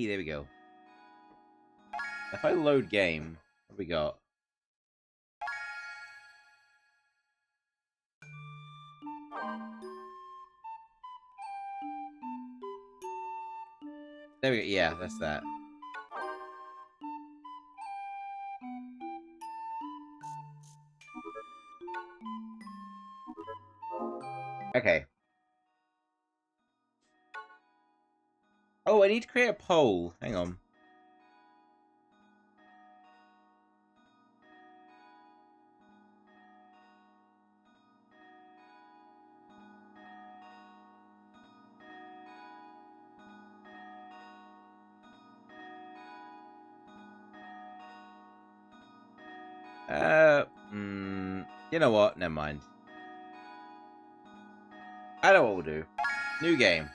There we go. If I load game, what we got? There we go. Yeah, that's that. Okay. Oh, I need to create a poll. Hang on. You know what? Never mind. I know what we'll do. New game.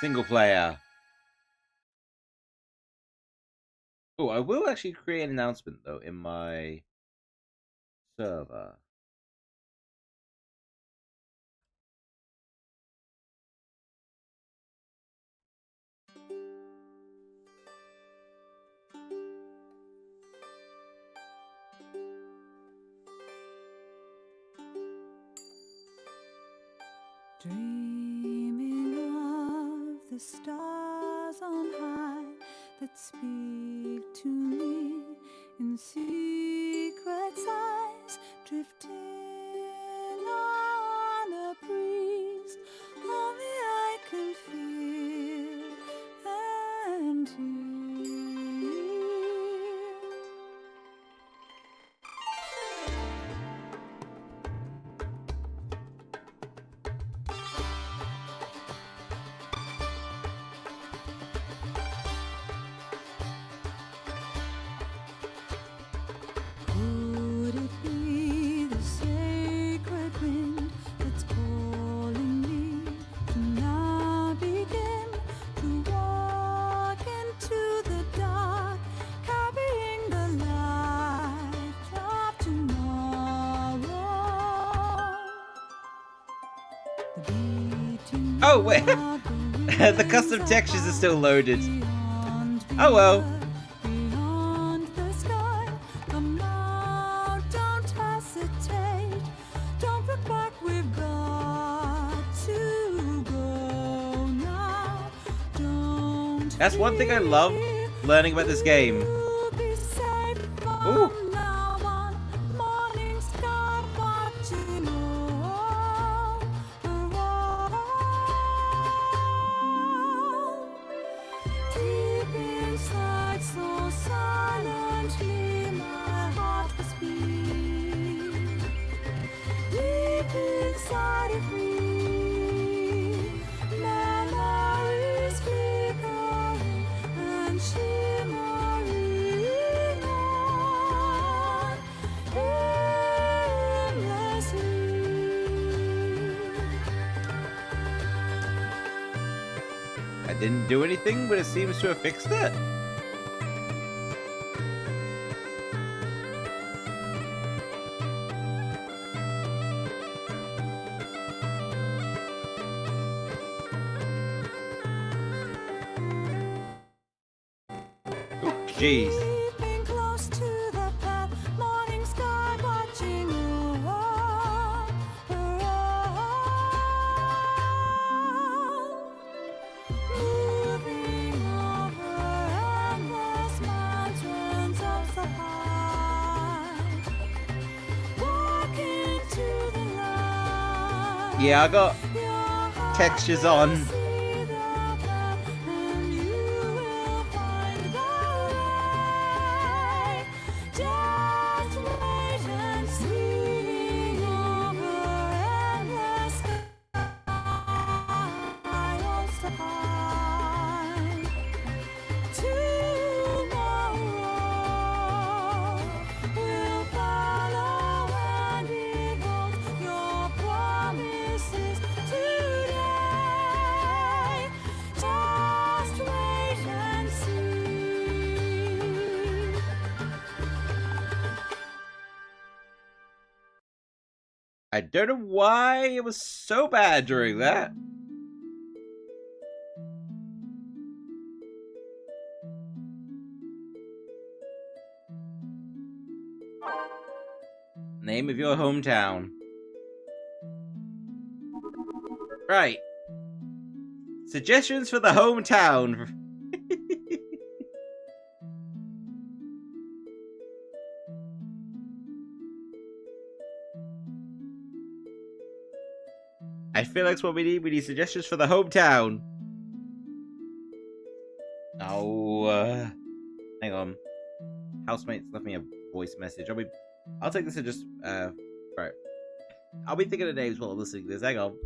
Single player. Oh, I will actually create an announcement though in my server. Dreaming of the stars on high that speak to me in secret sighs, drifting on a breeze. Only I can feel and hear. Could it be the sacred wind that's calling me to now begin to walk into the dark, carrying the light of tomorrow? The beating Oh wait, of the the custom wings textures are above, still loaded. beyond Oh well. beyond the sky. Come out, don't hesitate. Don't look back, we've got to go now. Don't That's one thing I love learning about this game. You'll be safe from Ooh. now on. Morning sky watching over all. Deep inside, so silently, my heart will speak. Deep inside of me, memories flickering and shimmering on endlessly. I didn't do anything, but it seems to have fixed it. Oh, jeez. Keeping close to the path, morning sky watching over all. Moving over endless mountains of the high. Walking to the light. Yeah, I got Your heart textures will on. see the path, and you will find the way. Just wait and see over endless skies to high. Tomorrow will follow and behold your promises today. Just wait and see. I don't know why it was so bad during that. Name of your hometown. Right. Suggestions for the hometown. I feel like that's what we need. We need suggestions for the hometown. Oh, hang on. Housemates left me a voice message. I'll take this and just, right. I'll be thinking of names while I'm listening to this. Hang on.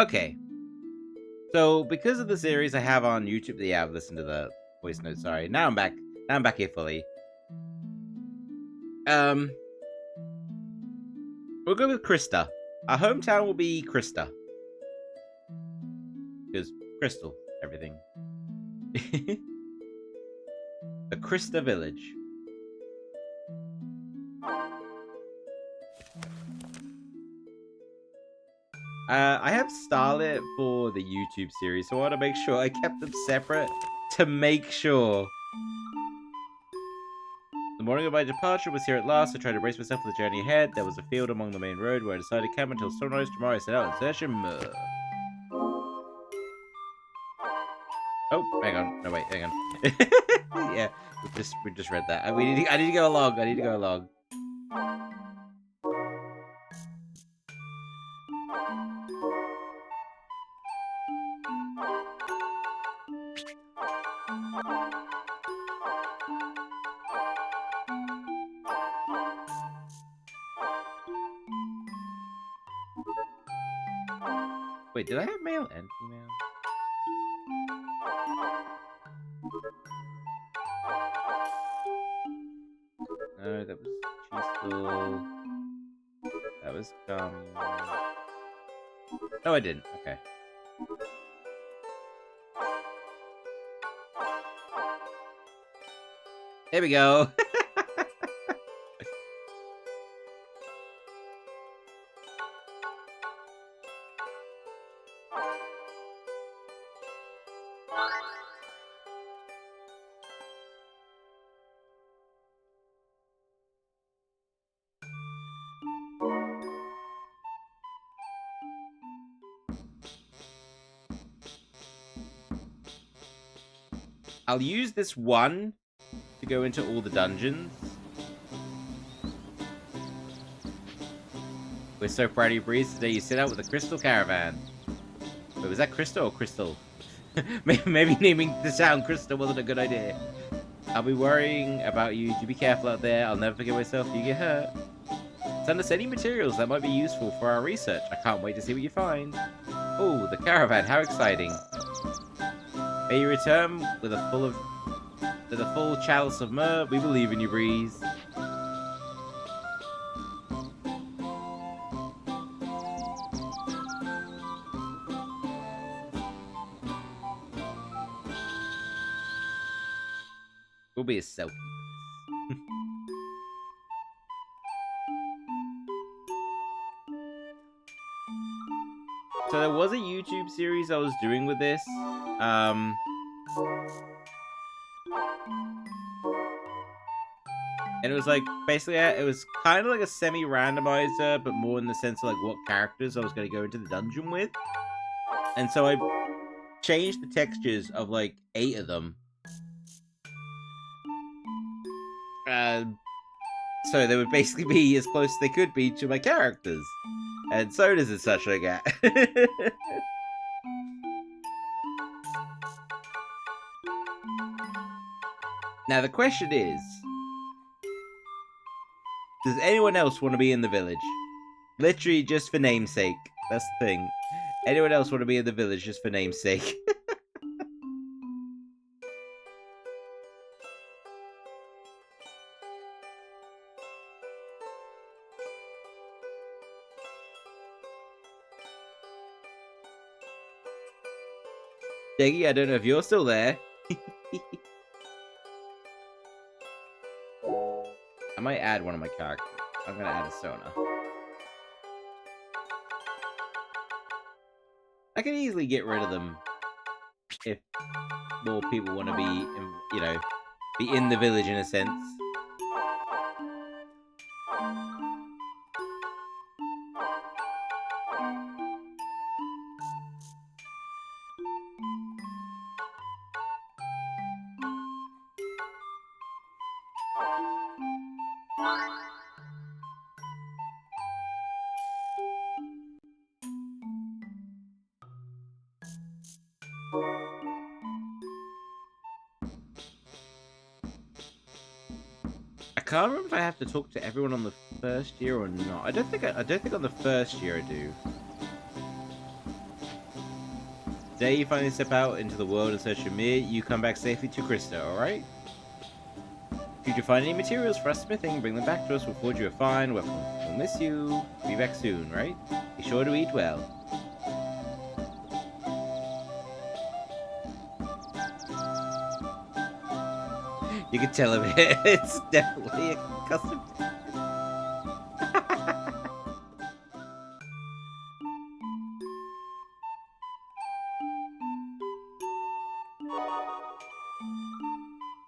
Okay. So, because of the series I have on YouTube, yeah, I've listened to the voice notes. Sorry. Now I'm back. Now I'm back here fully. We'll go with Krista. Our hometown will be Krista. Because crystal, everything. The Krista Village. I have Starlit for the YouTube series, so I want to make sure I kept them separate to make sure. The morning of my departure was here at last. I tried to brace myself for the journey ahead. There was a field along the main road where I decided to camp until sunrise. Tomorrow I set out in search of more. Oh, hang on. No, wait, hang on. Yeah, we just read that. I need to go along. I need to go along. Wait, did I have male and female? No, that was Chisel. That was No, I didn't. Okay. There we go. I'll use this one to go into all the dungeons. We're so proud of you, Breeze. Today you set out with a crystal caravan. Wait, was that crystal or crystal? Maybe naming the town Crystal wasn't a good idea. I'll be worrying about you. Do be careful out there. I'll never forget myself if you get hurt. Send us any materials that might be useful for our research. I can't wait to see what you find. Oh, the caravan. How exciting. May you return with a full chalice of myrrh. We believe in you, Breeze. We'll be a selfie for this. So there was a YouTube series I was doing with this. And it was like, basically, it was kind of like a semi-randomizer, but more in the sense of like what characters I was going to go into the dungeon with. And so I changed the textures of like 8 of them. So they would basically be as close as they could be to my characters. And sodas and such like that. Now the question is, does anyone else want to be in the village? Literally just for namesake. That's the thing. Anyone else want to be in the village just for namesake? Jaggy, I don't know if you're still there. I might add one of my characters. I'm gonna add a Sona. I can easily get rid of them if more people want to be, you know, be in the village in a sense. I can't remember if I have to talk to everyone on the first year or not. I don't think on the first year I do. Today you finally step out into the world in search of me. You come back safely to Krista, alright? If you find any materials for us smithing, bring them back to us. We'll forge you a fine weapon. We'll miss you. Be back soon, right? Be sure to eat well. You can tell him it's definitely a custom.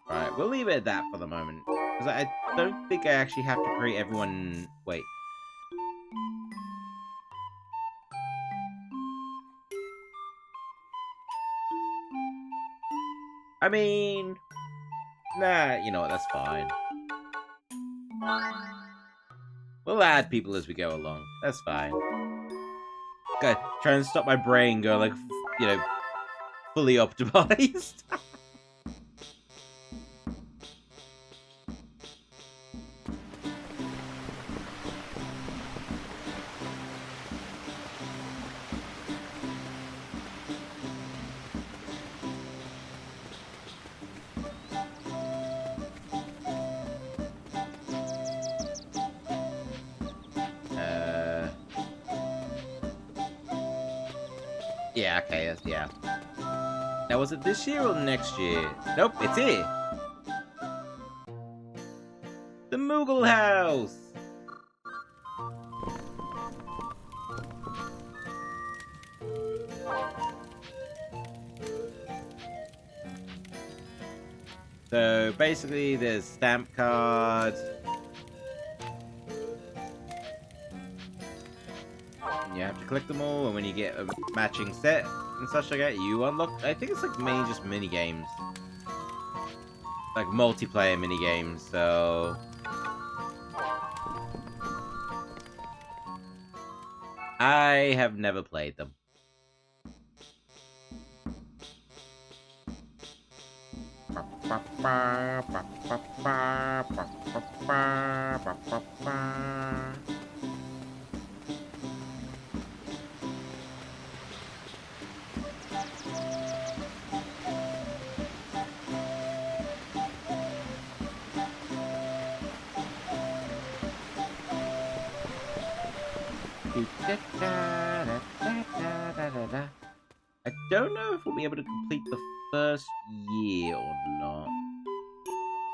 Alright, we'll leave it at that for the moment. Because I don't think I actually have to create everyone... Wait. I mean... Nah, you know what, that's fine. We'll add people as we go along. That's fine. Okay, try and stop my brain going like, you know, fully optimized. Yeah, okay, yeah. Now, was it this year or next year? Nope, it's here. The Moogle House! So, basically, there's stamp cards. You have to collect them all, and when you get a matching set and such like that, you unlock. I think it's like mainly just mini games. like multiplayer mini games. So I have never played them. I don't know if we'll be able to complete the first year or not.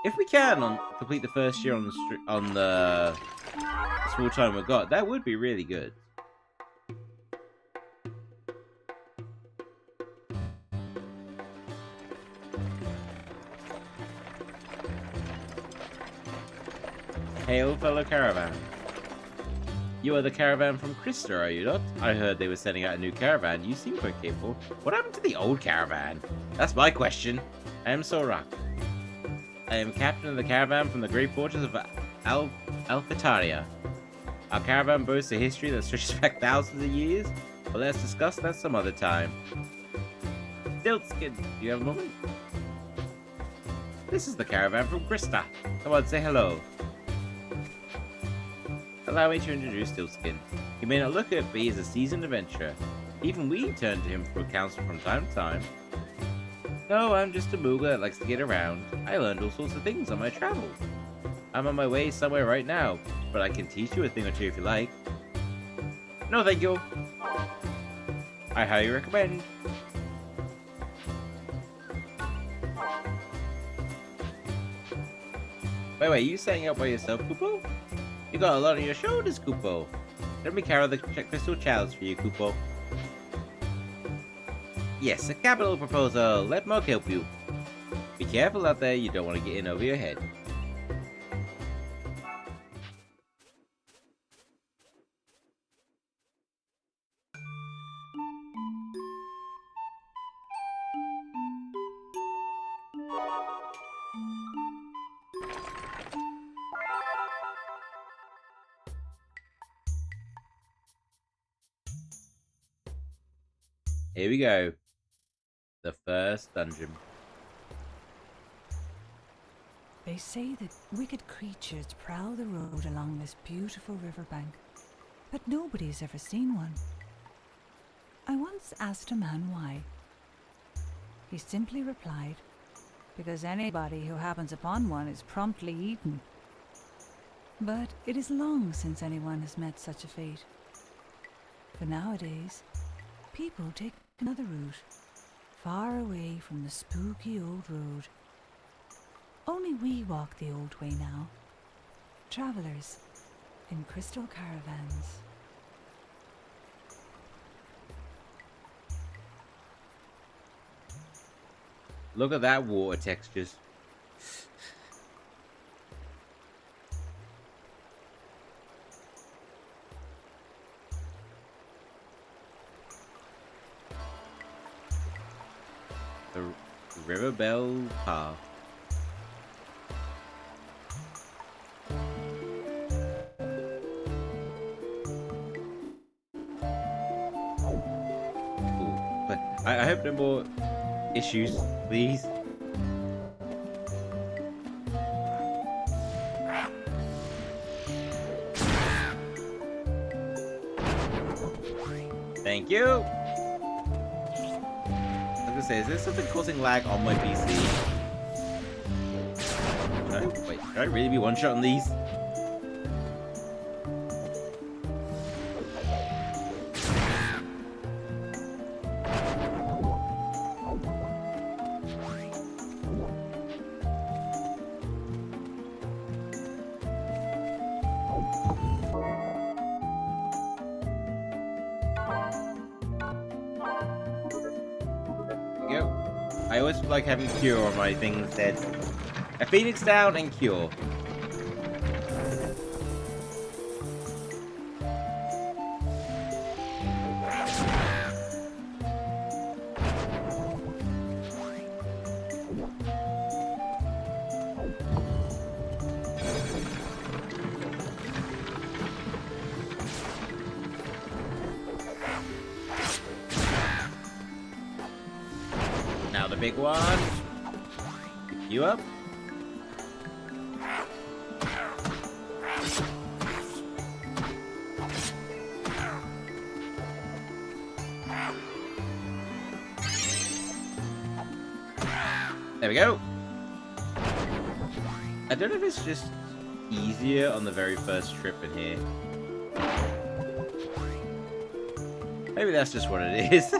If we can complete the first year on the small time we've got, that would be really good. Hail, fellow caravan. You are the caravan from Krista, are you not? I heard they were sending out a new caravan. You seem quite capable. What happened to the old caravan? That's my question. I am Sorak. I am captain of the caravan from the great fortress of Alphataria. Our caravan boasts a history that stretches back thousands of years, but let's discuss that some other time. Stiltskin, do you have a moment? This is the caravan from Krista. Come on, say hello. Allow me to introduce Stiltskin. He may not look it, but he is a seasoned adventurer. Even we turn to him for counsel from time to time. No, I'm just a Moogle that likes to get around. I learned all sorts of things on my travels. I'm on my way somewhere right now, but I can teach you a thing or two if you like. No, thank you. I highly recommend. Wait, you setting out by yourself, Kupo? You got a lot on your shoulders, Kupo. Let me carry the crystal chalice for you, Kupo. Yes, a capital proposal. Let Mog help you. Be careful out there, you don't want to get in over your head. Here we go. The first dungeon. They say that wicked creatures prowl the road along this beautiful riverbank, but nobody's ever seen one. I once asked a man why. He simply replied, because anybody who happens upon one is promptly eaten. But it is long since anyone has met such a fate. But nowadays, people take another route, far away from the spooky old road. Only we walk the old way now, travelers in crystal caravans. Look at that water textures. The River Bell Path. But I hope no more issues, please. Thank you. I was gonna say, is there something causing lag on my PC? Should I really be one-shotting these? I always like having cure on my thing instead. A phoenix down and cure. Big one. You up? There we go. I don't know if it's just easier on the very first trip in here. Maybe that's just what it is.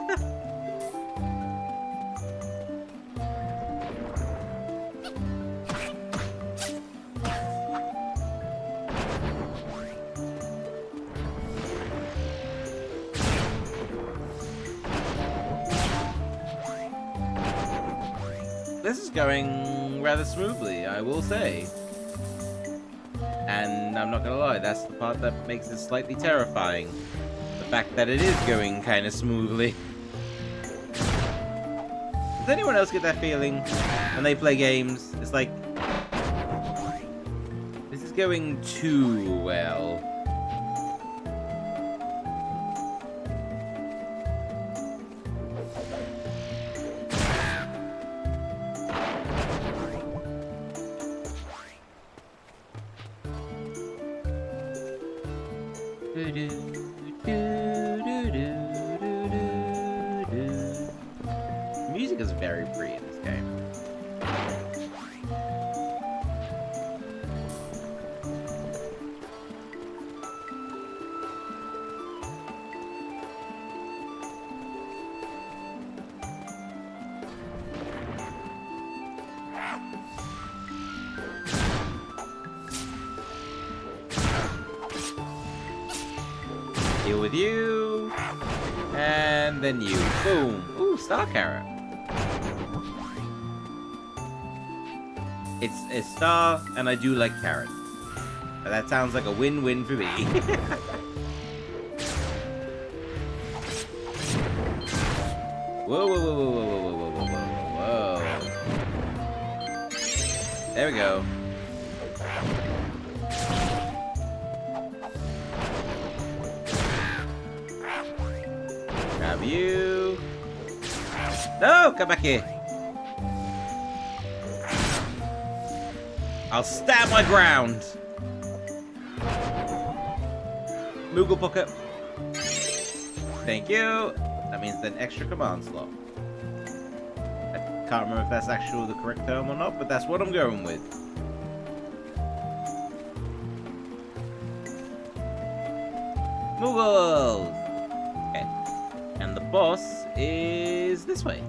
This is going rather smoothly, I will say. And I'm not gonna lie, that's the part that makes it slightly terrifying. The fact that it is going kind of smoothly. Does anyone else get that feeling when they play games? It's like, this is going too well. Music is very free in this game. Deal with you, and then you. Boom. Ooh, star carrot. It's a star, and I do like carrots. But that sounds like a win-win for me. Whoa, whoa, whoa, whoa, whoa, whoa, whoa, whoa, whoa, whoa. There we go. Grab you. No, come back here. I'll stand my ground. Moogle pocket. Thank you. That means an extra command slot. I can't remember if that's actually the correct term or not, but that's what I'm going with. Moogles! Okay. And the boss is this way.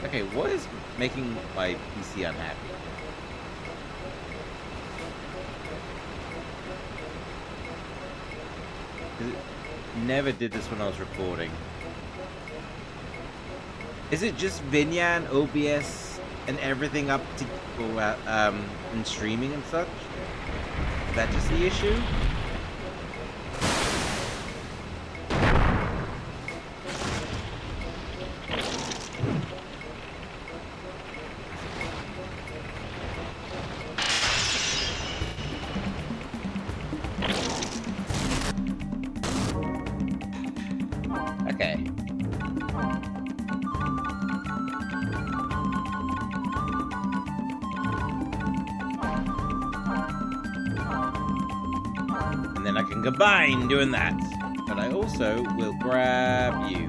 Okay, what is making my PC unhappy? It never did this when I was recording. Is it just Vinyan, OBS, and everything up to and streaming and such? Is that just the issue? Okay. And then I can combine doing that. But I also will grab you.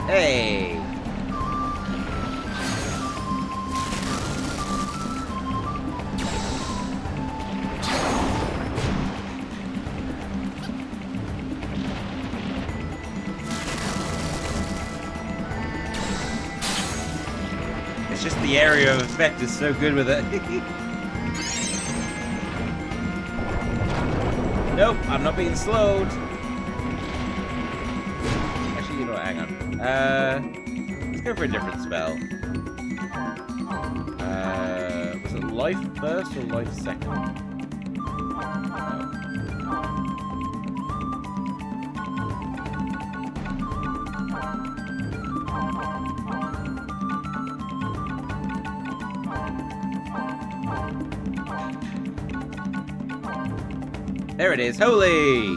Hey! It's just the area of effect is so good with it. Nope, I'm not being slowed. Actually, you know what, hang on. Let's go for a different spell. Was it life first or life second? There it is. Holy!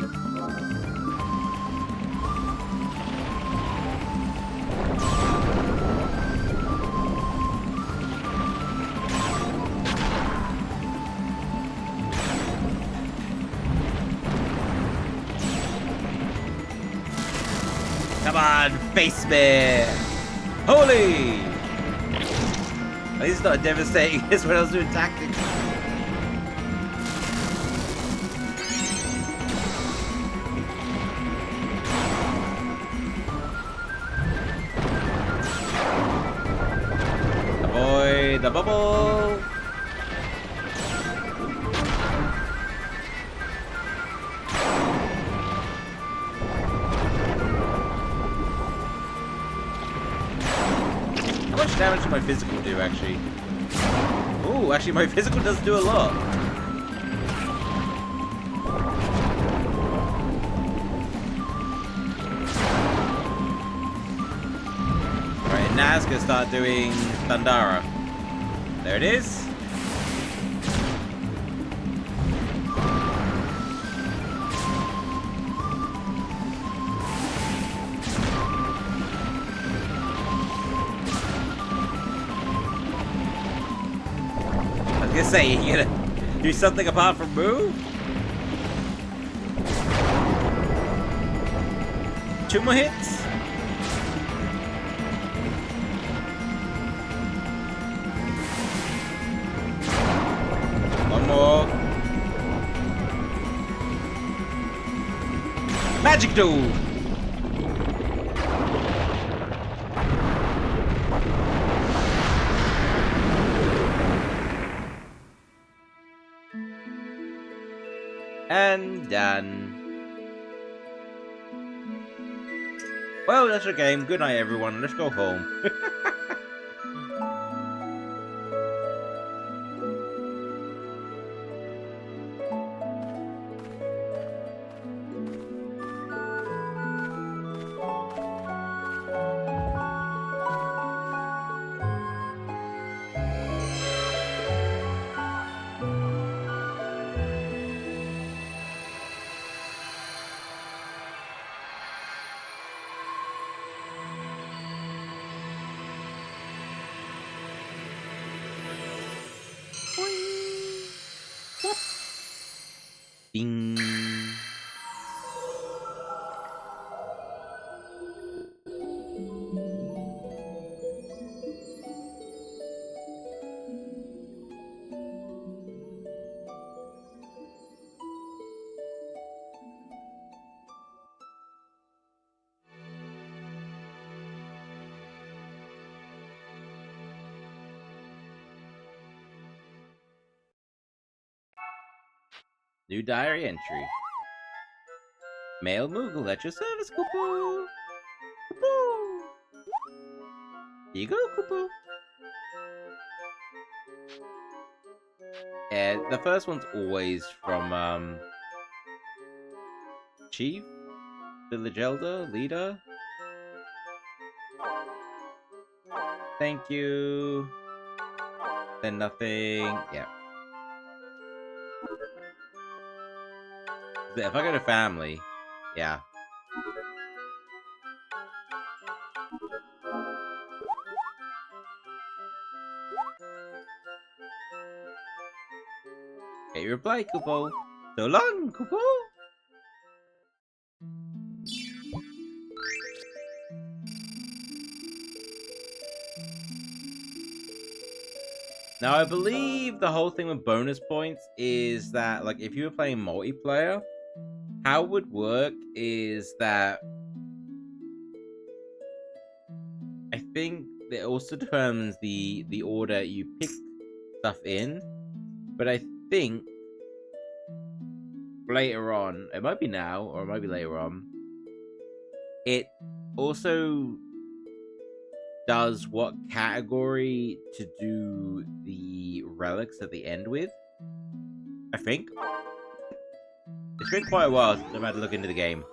Come on, face me! Holy! At least it's not devastating as when I was doing tactics. Avoid the bubble! How much damage does my physical do, actually? Ooh, actually my physical does do a lot. Alright, now it's gonna start doing Thundara. There it is. I was gonna say, you gonna do something apart from move? 2 more hits? One more. Magic duel! And done. Well, that's a game. Good night, everyone. Let's go home. Ding. New diary entry. Male Moogle at your service, Kupu. Kupu. Here you go, Kupu. The first one's always from Chief, Village Elder, Leader. Thank you. Then nothing. Yeah. If I go to family, yeah. Okay, you reply, Kupo. So long, Kupo. Now, I believe the whole thing with bonus points is that, like, if you were playing multiplayer, how it would work is that I think it also determines the order you pick stuff in, but I think later on, it might be now or it might be later on, it also does what category to do the relics at the end with. I think. It's been quite a while since I've had to look into the game.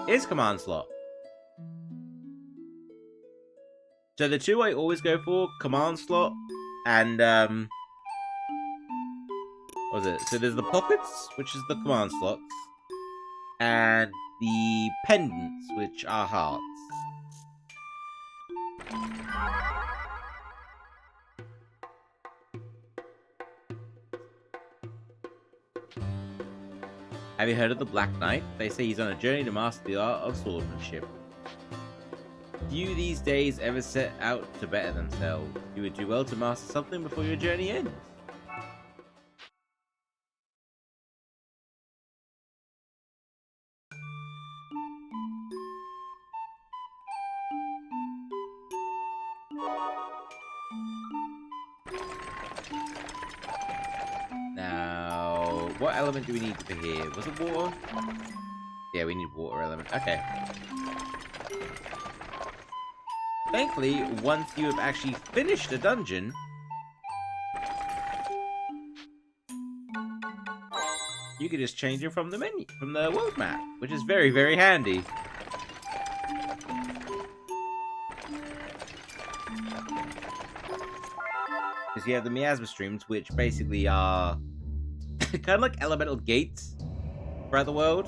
It's command slot. So the two I always go for, command slot and What was it? So there's the pockets, which is the command slots, and the pendants, which are hearts. Have you heard of the Black Knight? They say he's on a journey to master the art of swordsmanship. Few these days ever set out to better themselves. You would do well to master something before your journey ends. Now, what element do we need for here? Was it water? Yeah, we need water element. Okay. Thankfully, once you have actually finished a dungeon, you can just change it from the menu, from the world map, which is very, very handy. Because you have the miasma streams, which basically are kind of like elemental gates throughout the world.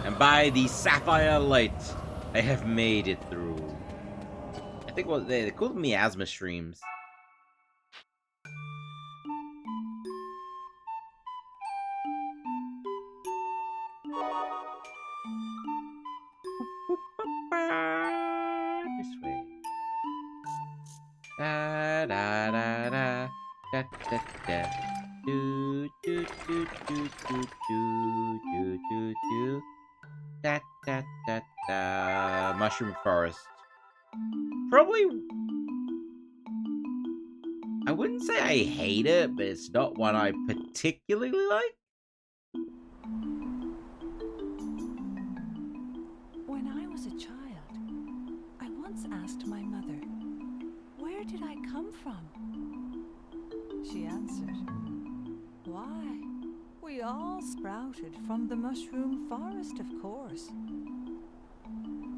And by the sapphire light, I have made it through. I think what they're called miasma streams. This way. Da da da da da da da. Do do do do do do do do do. Da da da da. Mushroom forest. Probably. I wouldn't say I hate it, but it's not one I particularly like. When I was a child, I once asked my mother, "Where did I come from?" She answered, "Why, we all sprouted from the mushroom forest, of course."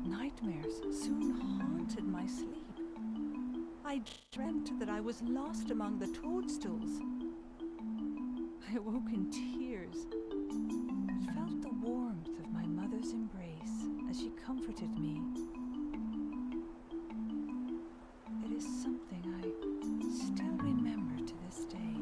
Nightmares soon haunted my sleep. I dreamt that I was lost among the toadstools. I awoke in tears, but felt the warmth of my mother's embrace as she comforted me. It is something I still remember to this day.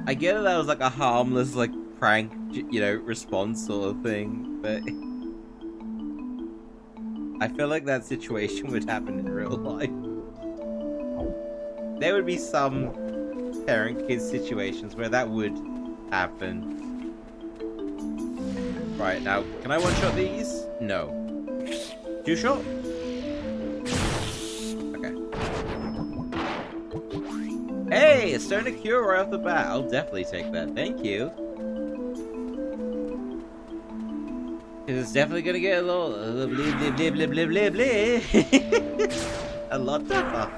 I get it, that was like a harmless, like, prank, you know, response sort of thing, but I feel like that situation would happen in real life. There would be some parent-kid situations where that would happen. Right, now, can I one-shot these? No. Two-shot? Okay. Hey, a stone to cure right off the bat. I'll definitely take that. Thank you. Because it's definitely gonna get a little blah, blah, blah, blah, blah, blah. A lot tougher.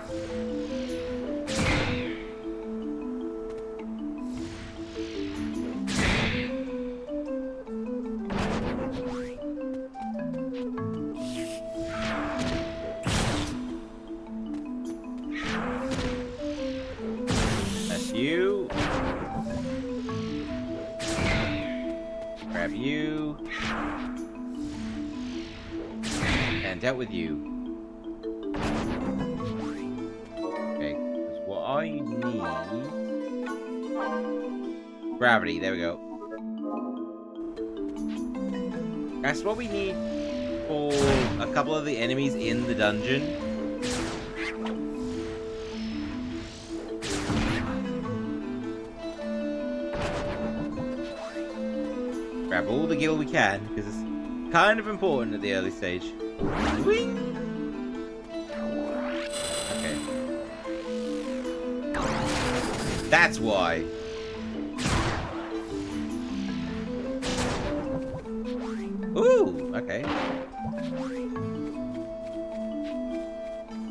That's you. Grab you. And dealt with you. Okay, because what I need... Gravity, there we go. That's what we need for a couple of the enemies in the dungeon. Grab all the gil we can, because it's kind of important at the early stage. Whee! Okay. That's why. Ooh, okay.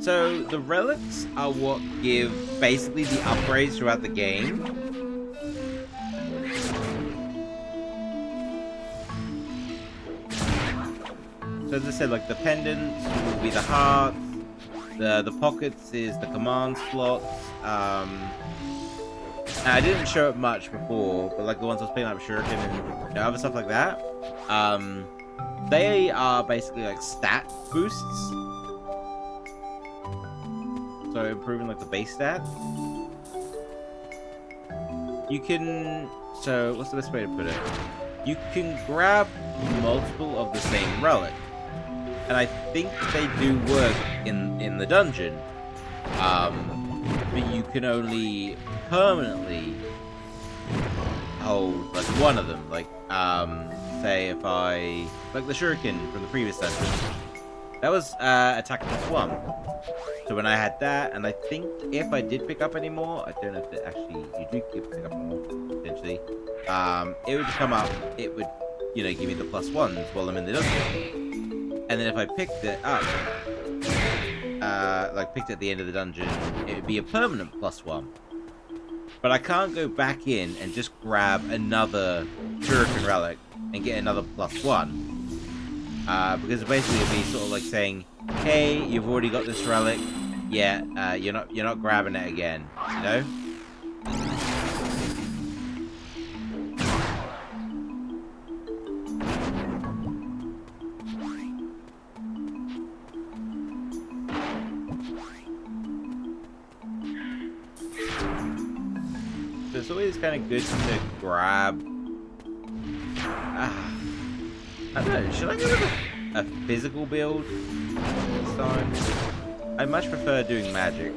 So the relics are what give basically the upgrades throughout the game. So as I said, like the pendants will be the hearts, the pockets is the command slots. I didn't show it much before, but like the ones I was playing like Shuriken and other stuff like that, they are basically like stat boosts. So improving like the base stat. You can, so what's the best way to put it? You can grab multiple of the same relic, and I think they do work in the dungeon. But you can only permanently hold like one of them. Like say if I like the Shuriken from the previous dungeon, that was attack +1. So when I had that, and I think if I did pick up any more, I don't know if it actually you do pick up more potentially. It would come up. It would, you know, give me the +1s while I'm in the dungeon. And then if I picked it up, like picked it at the end of the dungeon, it would be a permanent +1. But I can't go back in and just grab another Shuriken relic and get another +1. Because basically it'd be sort of like saying, hey, you've already got this relic. Yeah, you're not grabbing it again, you know? So it's always kind of good to grab. I don't know, should I go with a physical build this time? I much prefer doing magic.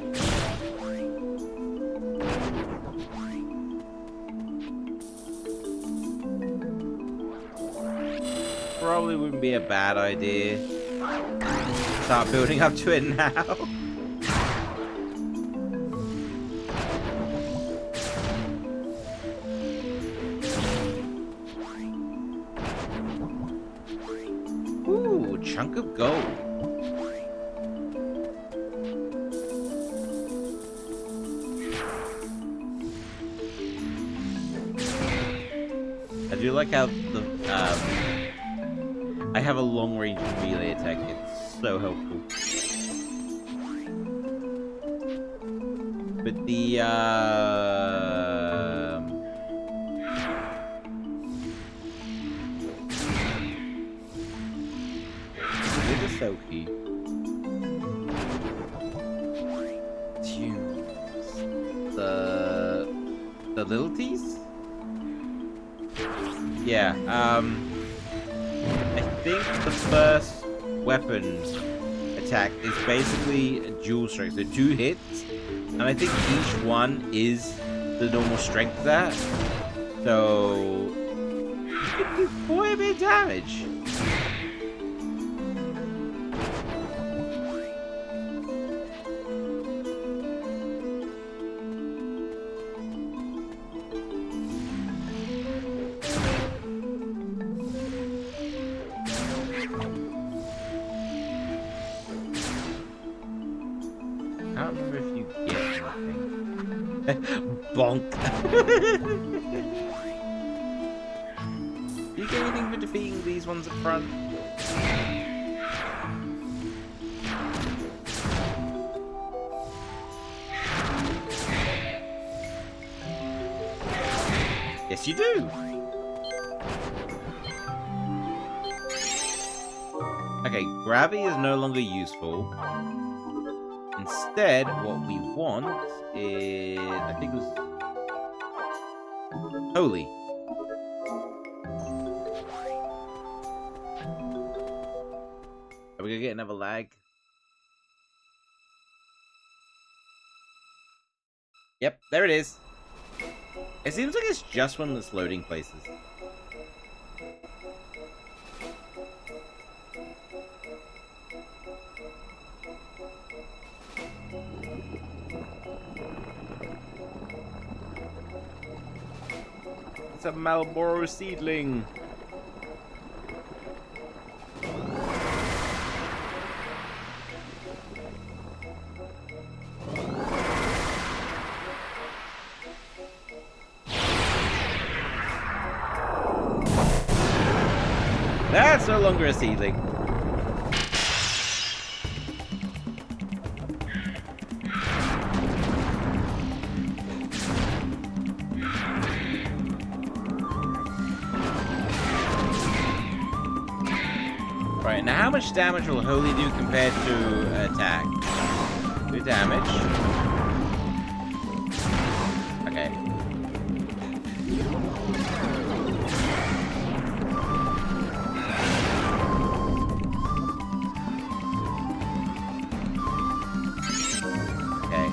Probably wouldn't be a bad idea. Start building up to it now. Ooh, chunk of gold. I do like how the I have a long range melee attack. It's so helpful. But the Sophie. Tunes. The Lilities? Yeah, I think the first weapon attack is basically a dual strike, so 2 hits, and I think each one is the normal strength of that, so you can do quite a bit of damage. I don't remember if you get anything. Bonk. Do you get anything for defeating these ones up front? Yes, you do. Okay, gravity is no longer useful. Instead, what we want is, I think it was holy. Are we gonna get another lag? Yep, there it is. It seems like it's just when it's loading places. It's a Marlboro seedling. That's no longer a seedling. Right, now how much damage will Holy do compared to attack? 2 damage. Okay. Okay.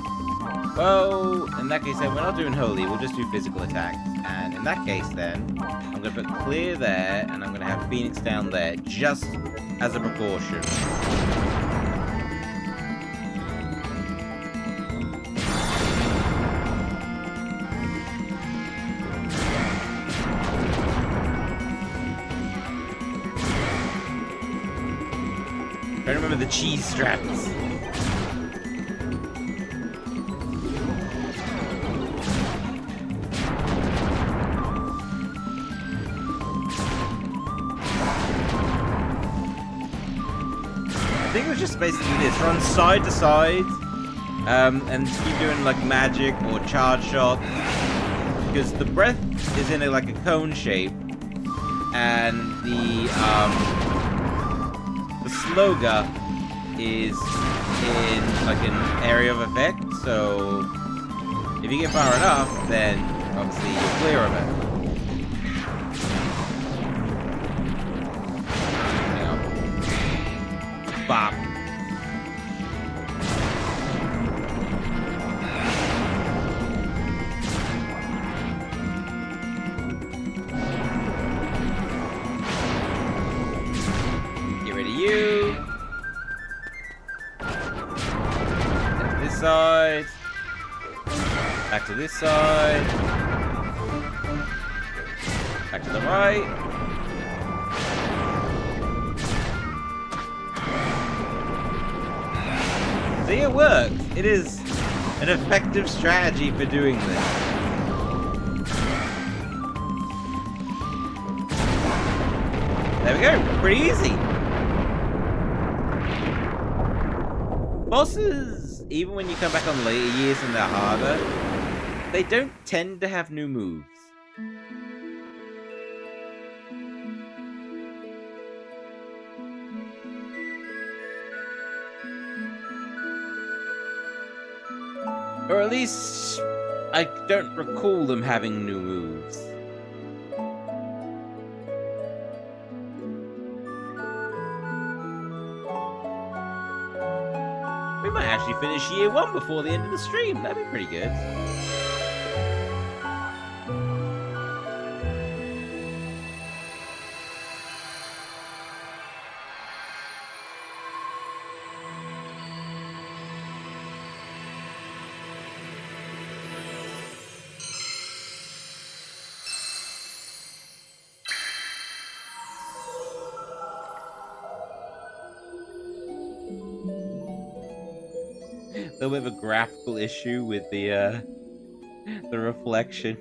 Well, in that case then, we're not doing Holy, we'll just do physical attacks. And in that case then, I'm going to put Clear there, and I'm going to have Phoenix down there, just as a precaution. I remember the cheese straps. I think it was just basically this: run side to side, and keep doing like magic or charge shots, because the breath is in like a cone shape, and the Sloga is in like an area of effect, so if you get far enough, then obviously you're clear of it. Bop. Get rid of you. This side. Back to this side. Back to the right. See, it works. It is an effective strategy for doing this. There we go. Pretty easy. Bosses, even when you come back on later years and they're harder, they don't tend to have new moves. Or at least, I don't recall them having new moves. We might actually finish year 1 before the end of the stream. That'd be pretty good. A little bit of a graphical issue with the reflection.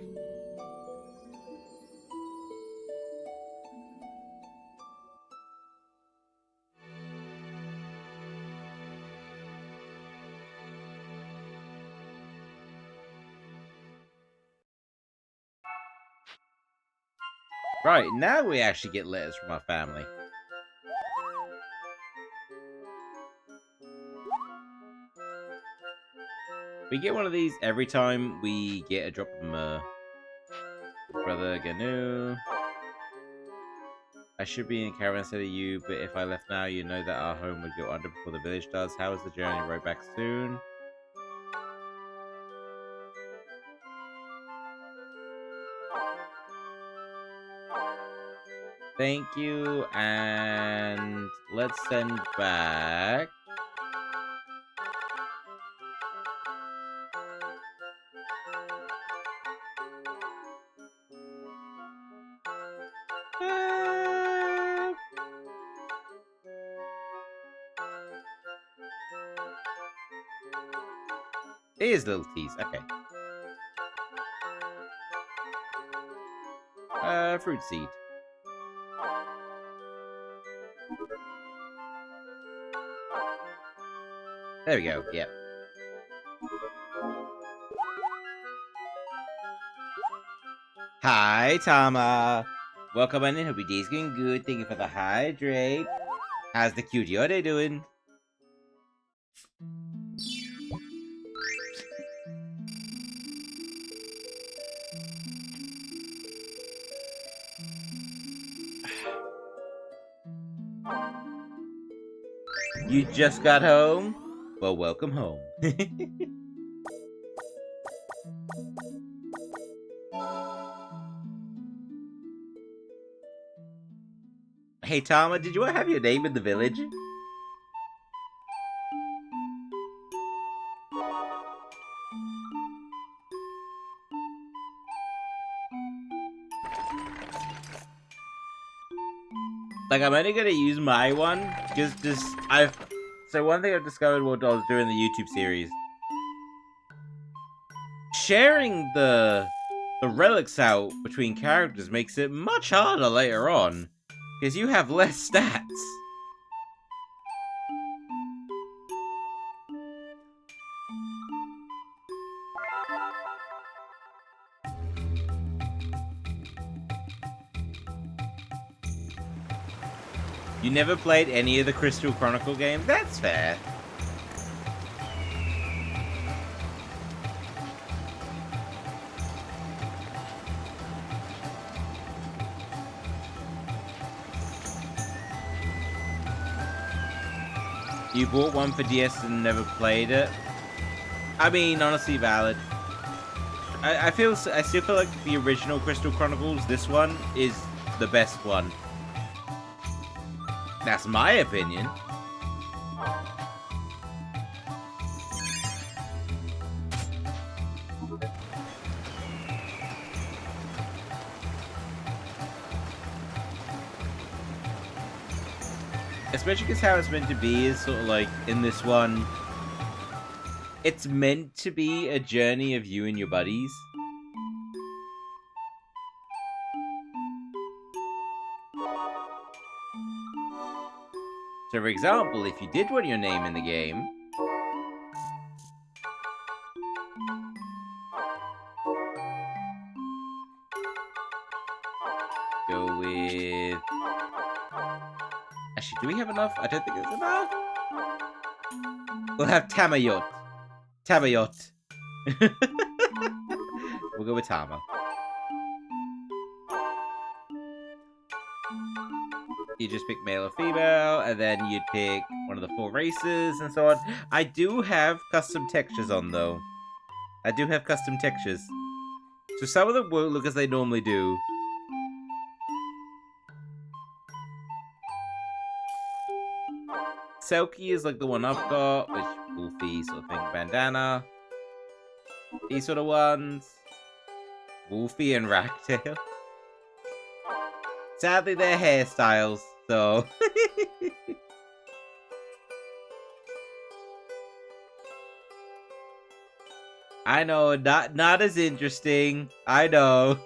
Right, now we actually get letters from our family. We get one of these every time we get a drop of myrrh. Brother Ganu. I should be in Caravan instead of you, but if I left now, you know that our home would go under before the village does. How is the journey? Right back soon. Thank you, and let's send back. It is little teas, okay. Fruit seed. There we go, yep. Hi, Tama. Welcome on in. Hope your day's going good. Thank you for the hydrate. How's the cutie? What are they doing? You just got home? Well, welcome home. Hey, Tama, did you want to have your name in the village? Like, I'm only gonna use my one, because so one thing I've discovered while I was doing the YouTube series, sharing the relics out between characters makes it much harder later on, because you have less stats. You never played any of the Crystal Chronicle games? That's fair. You bought one for DS and never played it? I mean, honestly valid. I still feel like the original Crystal Chronicles, this one, is the best one. That's my opinion. Especially because how it's meant to be is sort of like, in this one, it's meant to be a journey of you and your buddies. So for example, if you did want your name in the game, go with... Actually, do we have enough? I don't think there's enough. We'll have Tamayot. Tamayot. We'll go with Tama. You just pick male or female, and then you'd pick one of the 4 races, and so on. I do have custom textures on, though. I do have custom textures. So some of them won't look as they normally do. Selkie is like the one I've got, which Wolfie sort of thing, bandana. These sort of ones. Wolfie and Ragtail. Sadly, they're hairstyles, so... I know, not as interesting. I know.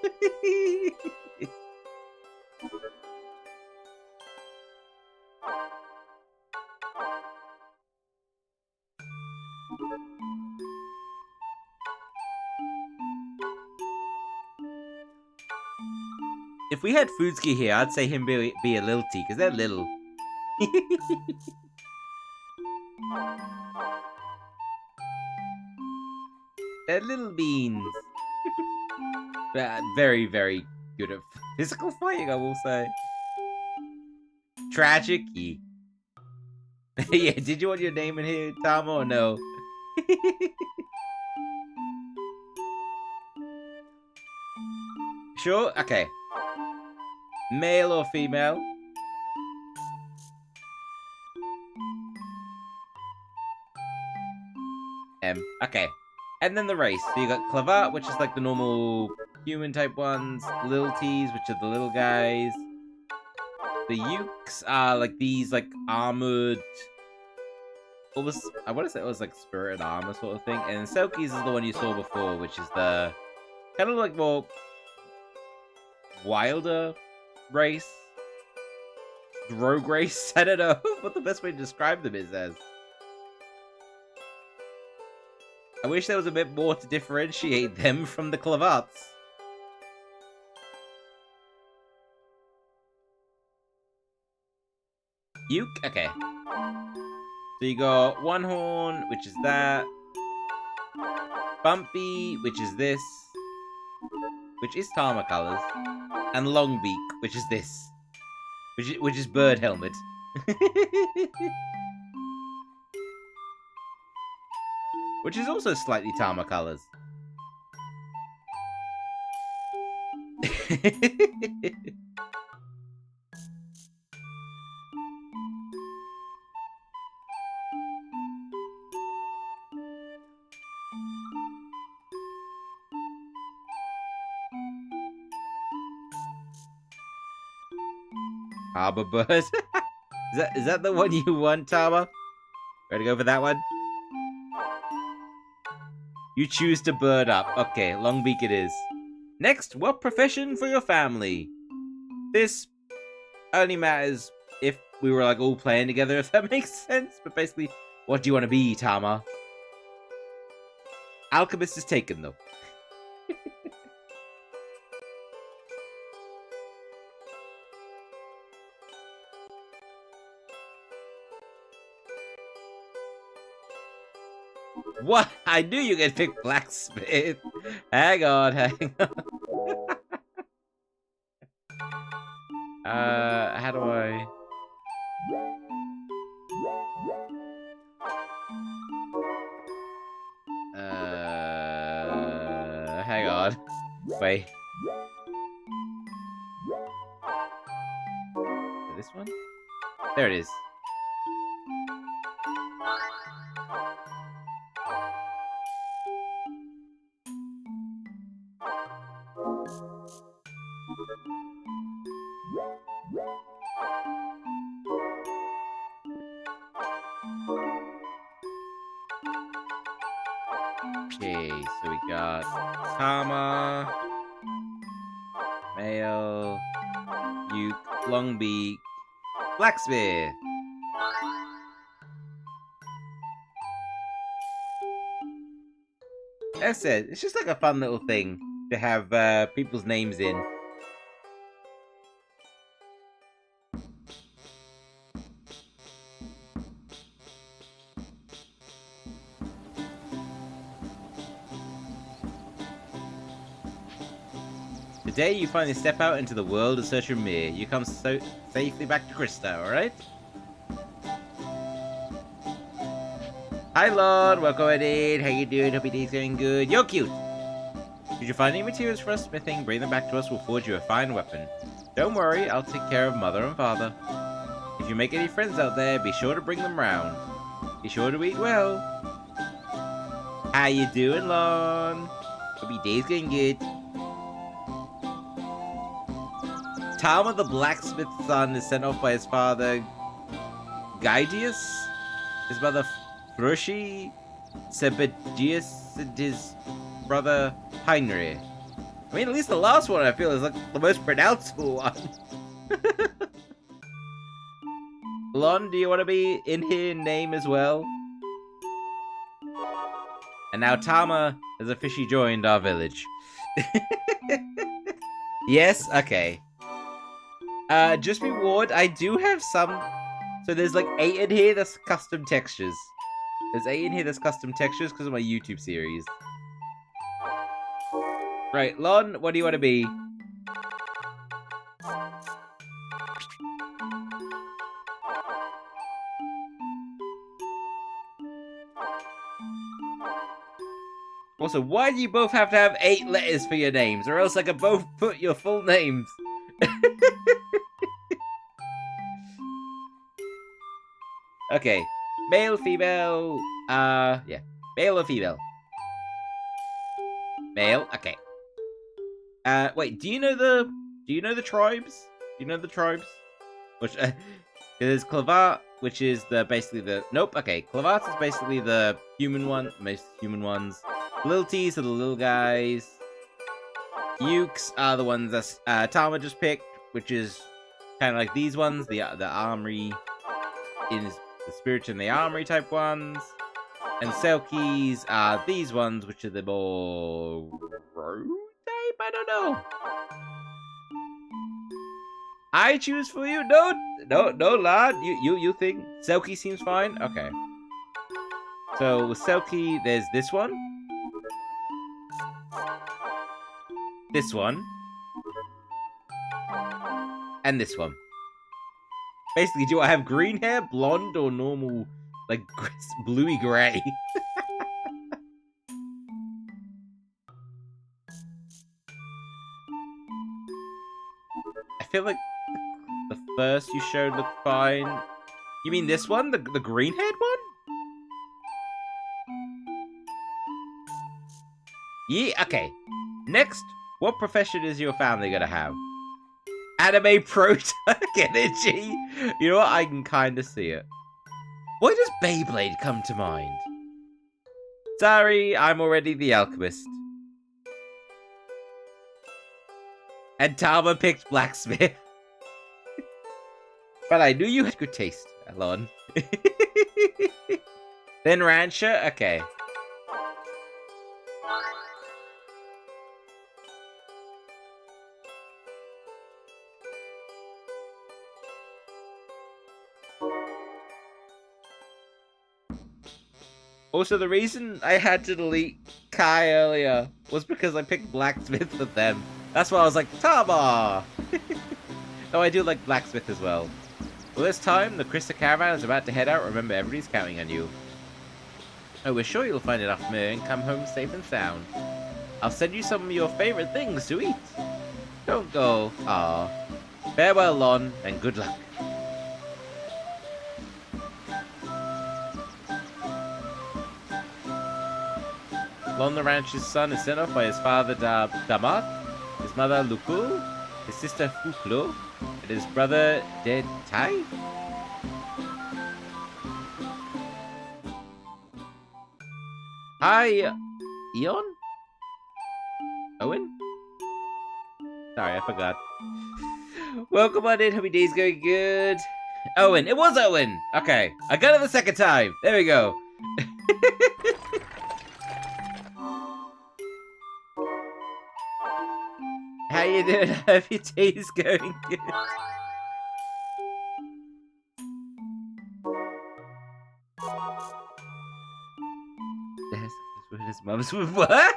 If we had Foodski here, I'd say him be a Lilty, because they're little. They're little beans. Very, very good at physical fighting, I will say. Tragic. Yeah, did you want your name in here, Tama, or no? Sure? Okay. Male or female? Okay. And then the race. So you got Clavat, which is like the normal human type ones. Lilties, which are the little guys. The Ukes are like these like armored... I want to say it was like spirit armor sort of thing. And Selkies is the one you saw before, which is the kind of like more wilder race. Rogue race? I don't know what the best way to describe them is as. I wish there was a bit more to differentiate them from the Clavats. Uke? Okay. So you got One Horn, which is that. Bumpy, which is this. Which is Tama colors. And Longbeak, which is this. Which is Bird Helmet. Which is also slightly Tama colors. Harbor Bird. is that the one you want, Tama? Ready to go for that one? You choose to bird up. Okay, Longbeak it is. Next, what profession for your family? This only matters if we were like all playing together, if that makes sense. But basically, what do you want to be, Tama? Alchemist is taken though. What? I knew you could pick blacksmith. Hang on. How do I? Hang on. Wait. This one? There it is. Okay, so we got Tama, Male, Uke, Longbeak, Blacksmith. That's it. It's just like a fun little thing to have people's names in. Today you finally step out into the world of search for Mir. You come so safely back to Krista, alright? Hi Lord, welcome in. How you doing? Hope your day's going good. You're cute! Did you find any materials for us smithing? Bring them back to us, we'll forge you a fine weapon. Don't worry, I'll take care of Mother and Father. If you make any friends out there, be sure to bring them round. Be sure to eat well. How you doing, Lon? Hope your day's going good. Tama the blacksmith's son is sent off by his father, Gaidius, his mother, Frushi, Sebedius, and his brother, Heinrich. I mean, at least the last one I feel is like the most pronounceable one. Lon, do you want to be in here in name as well? And now Tama has officially joined our village. Yes? Okay. Just be warned, I do have some... So there's like 8 in here that's custom textures. There's 8 in here that's custom textures because of my YouTube series. Right, Lon, what do you want to be? Also, why do you both have to have 8 letters for your names? Or else I could both put your full names. Okay. Male, female, yeah. Male or female? Male, okay. Wait, do you know the tribes? Do you know the tribes? Which, there's Clavat, which is basically the, nope, okay. Clavat is basically the human one, most human ones. Little T's are the little guys. Ukes are the ones that, Tama just picked, which is kind of like these ones, the armory, the spirits in the armory type ones. And Selkies are these ones, which are the more road type? I don't know. I choose for you? No, lad. You think Selkie seems fine? Okay. So with Selkie, there's this one. This one. And this one. Basically, do I have green hair, blonde, or normal, like, bluey gray? I feel like the first you showed looked fine. You mean this one? The green-haired one? Yeah, okay. Next, what profession is your family gonna have? Anime prototype energy? You know what? I can kind of see it. Why does Beyblade come to mind? Sorry, I'm already the alchemist. And Tama picked blacksmith. But I knew you had good taste, Alon. Then rancher? Okay. Also, the reason I had to delete Kai earlier was because I picked blacksmith for them. That's why I was like, Tama! Oh, I do like blacksmith as well. Well, this time, the Krista Caravan is about to head out. Remember, everybody's counting on you. Oh, we're sure you'll find enough mir and come home safe and sound. I'll send you some of your favorite things to eat. Don't go. Ah. Farewell, Lon, and good luck. Lon the rancher's son is sent off by his father Damat, his mother Lukul, his sister Fuklo, and his brother Detai. Hi, Eon? Owen? Sorry, I forgot. Welcome on in, hope your day's going good. Owen, it was Owen! Okay, I got it the second time. There we go. How you doing? I hope your day's going good. That's what his mum's with what?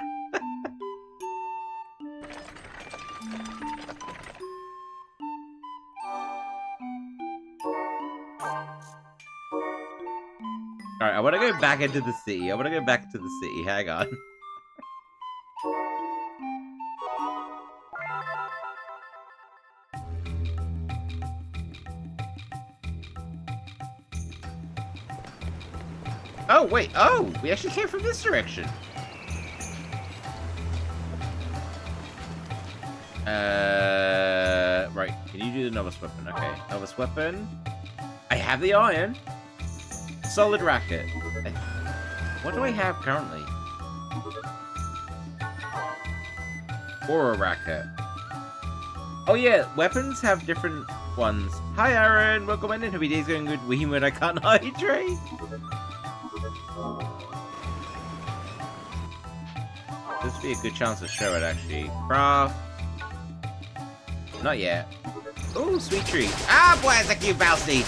Alright, I want to go back into the city. Hang on. Oh, wait. Oh, we actually came from this direction. Right. Can you do the novice weapon? Okay. Novice weapon. I have the iron. Solid racket. What do I have currently? Aura racket. Oh yeah, weapons have different ones. Hi Aaron, welcome in. Hope your day's going good. We when I can't hydrate. This would be a good chance to show it actually. Craft. Not yet. Ooh, sweet treat. Ah, boy, it's a cute bouncy.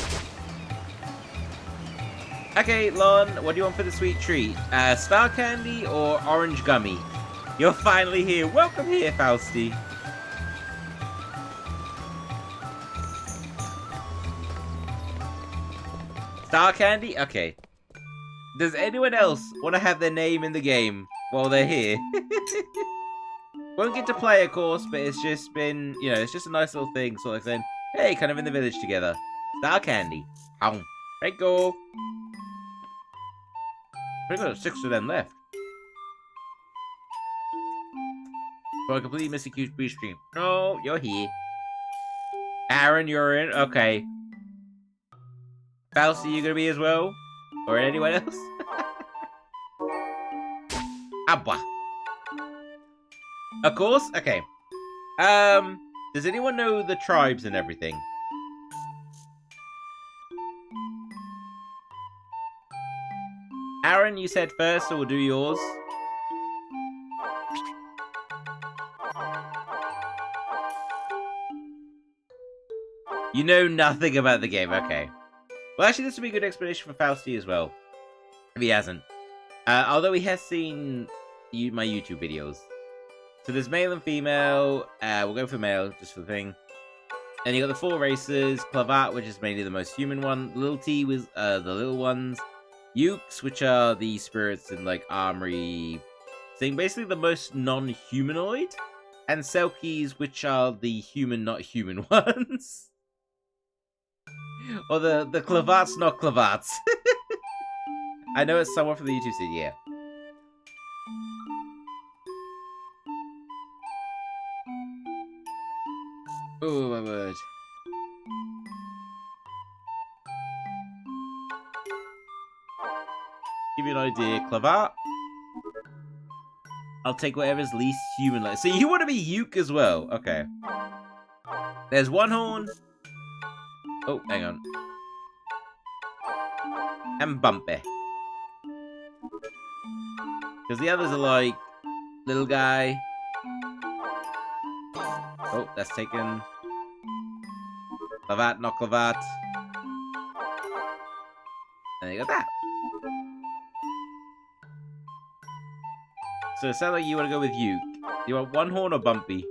Okay, Lon, what do you want for the sweet treat? Star candy or orange gummy? You're finally here. Welcome here, Fausty. Star candy? Okay. Does anyone else want to have their name in the game while they're here? Won't get to play, of course, but it's just been, you know, it's just a nice little thing. Sort of saying, hey, kind of in the village together. Star candy. Right, go. We've got 6 of them left. So I completely missed a huge beach stream. No, you're here. Aaron, you're in? Okay. Fausty, you gonna be as well? Or anyone else? Abba. Of course? Okay. Does anyone know the tribes and everything? Aaron, you said first, so we'll do yours. You know nothing about the game, okay. Well, actually, this would be a good explanation for Fausti as well, if he hasn't. Although he has seen my YouTube videos. So there's male and female. We'll go for male, just for the thing. And you got the 4 races. Clavat, which is mainly the most human one. Little T was the little ones. Ukes, which are the spirits in, like, armory thing. Basically the most non-humanoid. And Selkies, which are the human, not human ones. Or the Clavats, not Clavats. I know it's someone from the YouTube scene, yeah. Oh, my word. Give you an idea, Clavat. I'll take whatever's least human-like. So you want to be Uke as well? Okay. There's one horn. Oh, hang on. And Bumpy. Because the others are like... Little guy. Oh, that's taken. Clavat, not Clavat. And you got that. So it sounds like you want to go with Uke. You want one horn or Bumpy?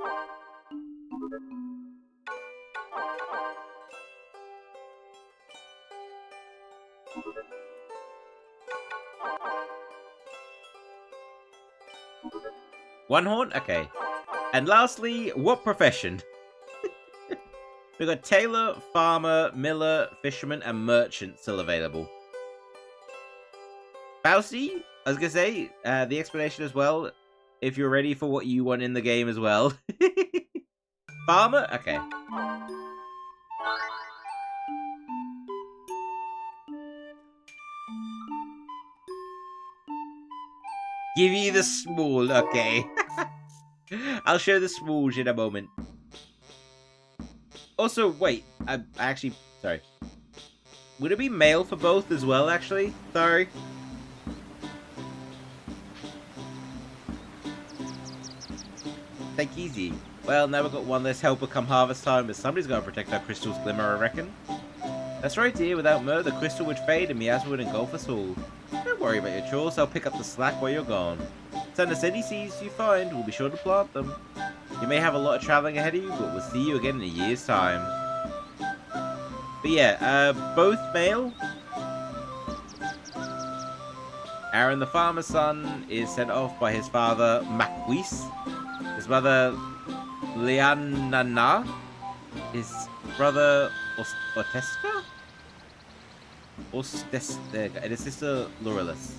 One horn? Okay. And lastly, what profession? We've got tailor, farmer, miller, fisherman, and merchant still available. Fausti, I was going to say, the explanation as well, if you're ready for what you want in the game as well. Farmer? Okay. Give you the small, okay. I'll show the smooge in a moment. Also, wait, I actually, sorry. Would it be male for both as well, actually? Sorry. Take easy. Well, now we've got one less helper come harvest time, but somebody's got to protect our crystal's glimmer, I reckon. That's right, dear. Without Mo, the crystal would fade and Miasma would engulf us all. Don't worry about your chores. I'll pick up the slack while you're gone. Send us any seeds you find. We'll be sure to plant them. You may have a lot of traveling ahead of you, but we'll see you again in a year's time. But yeah, both male. Aaron, the farmer's son, is sent off by his father, Macquis. His mother, Lianana. His brother, Ortesca? And his sister, Laurelus.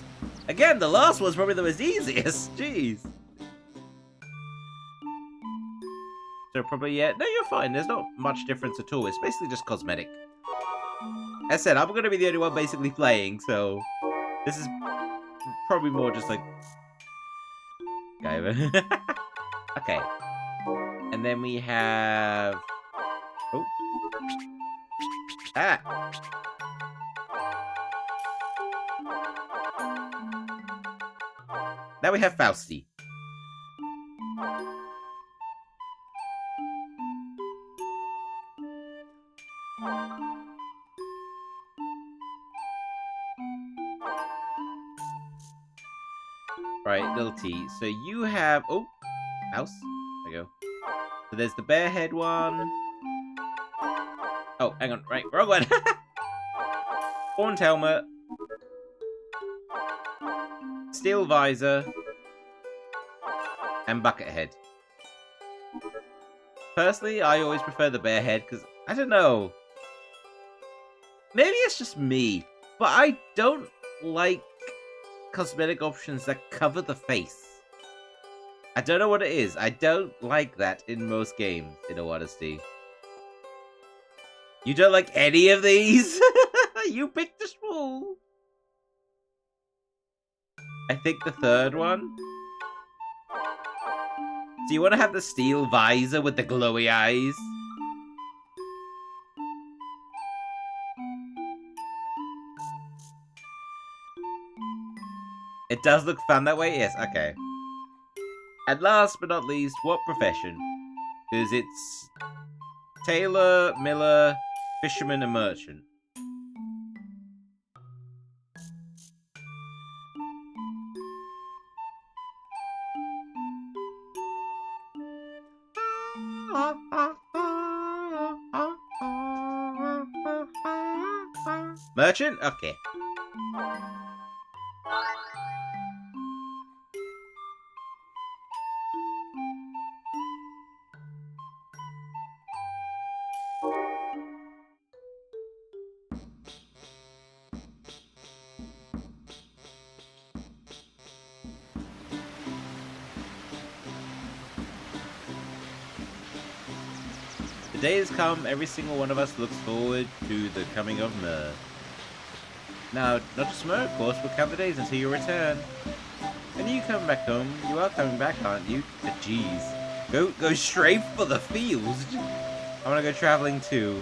Again, the last one's probably the most easiest. Jeez. So probably, yeah. No, you're fine. There's not much difference at all. It's basically just cosmetic. As I said, I'm going to be the only one basically playing, so... This is probably more just like... Okay. And then we have... Oh. Ah! Now we have Fausti. Right, little T. So you have... Oh! Mouse. There you go. So there's the bear head one. Oh, hang on. Right, wrong one. Horned helmet. Steel visor. And bucket head. Personally, I always prefer the bear head because, I don't know. Maybe it's just me, but I don't like cosmetic options that cover the face. I don't know what it is. I don't like that in most games, in all honesty. You don't like any of these? You picked a small. I think the third one. So you want to have the steel visor with the glowy eyes? It does look fun that way? Yes, okay. And last but not least, what profession? Because it's tailor, miller, fisherman, and merchant. Merchant? Okay. The day has come, every single one of us looks forward to the coming of Mer. Now, not just Mer, of course, we'll count the days until you return. And you come back home, you are coming back, aren't you? Jeez. Go straight for the fields. I want to go traveling too.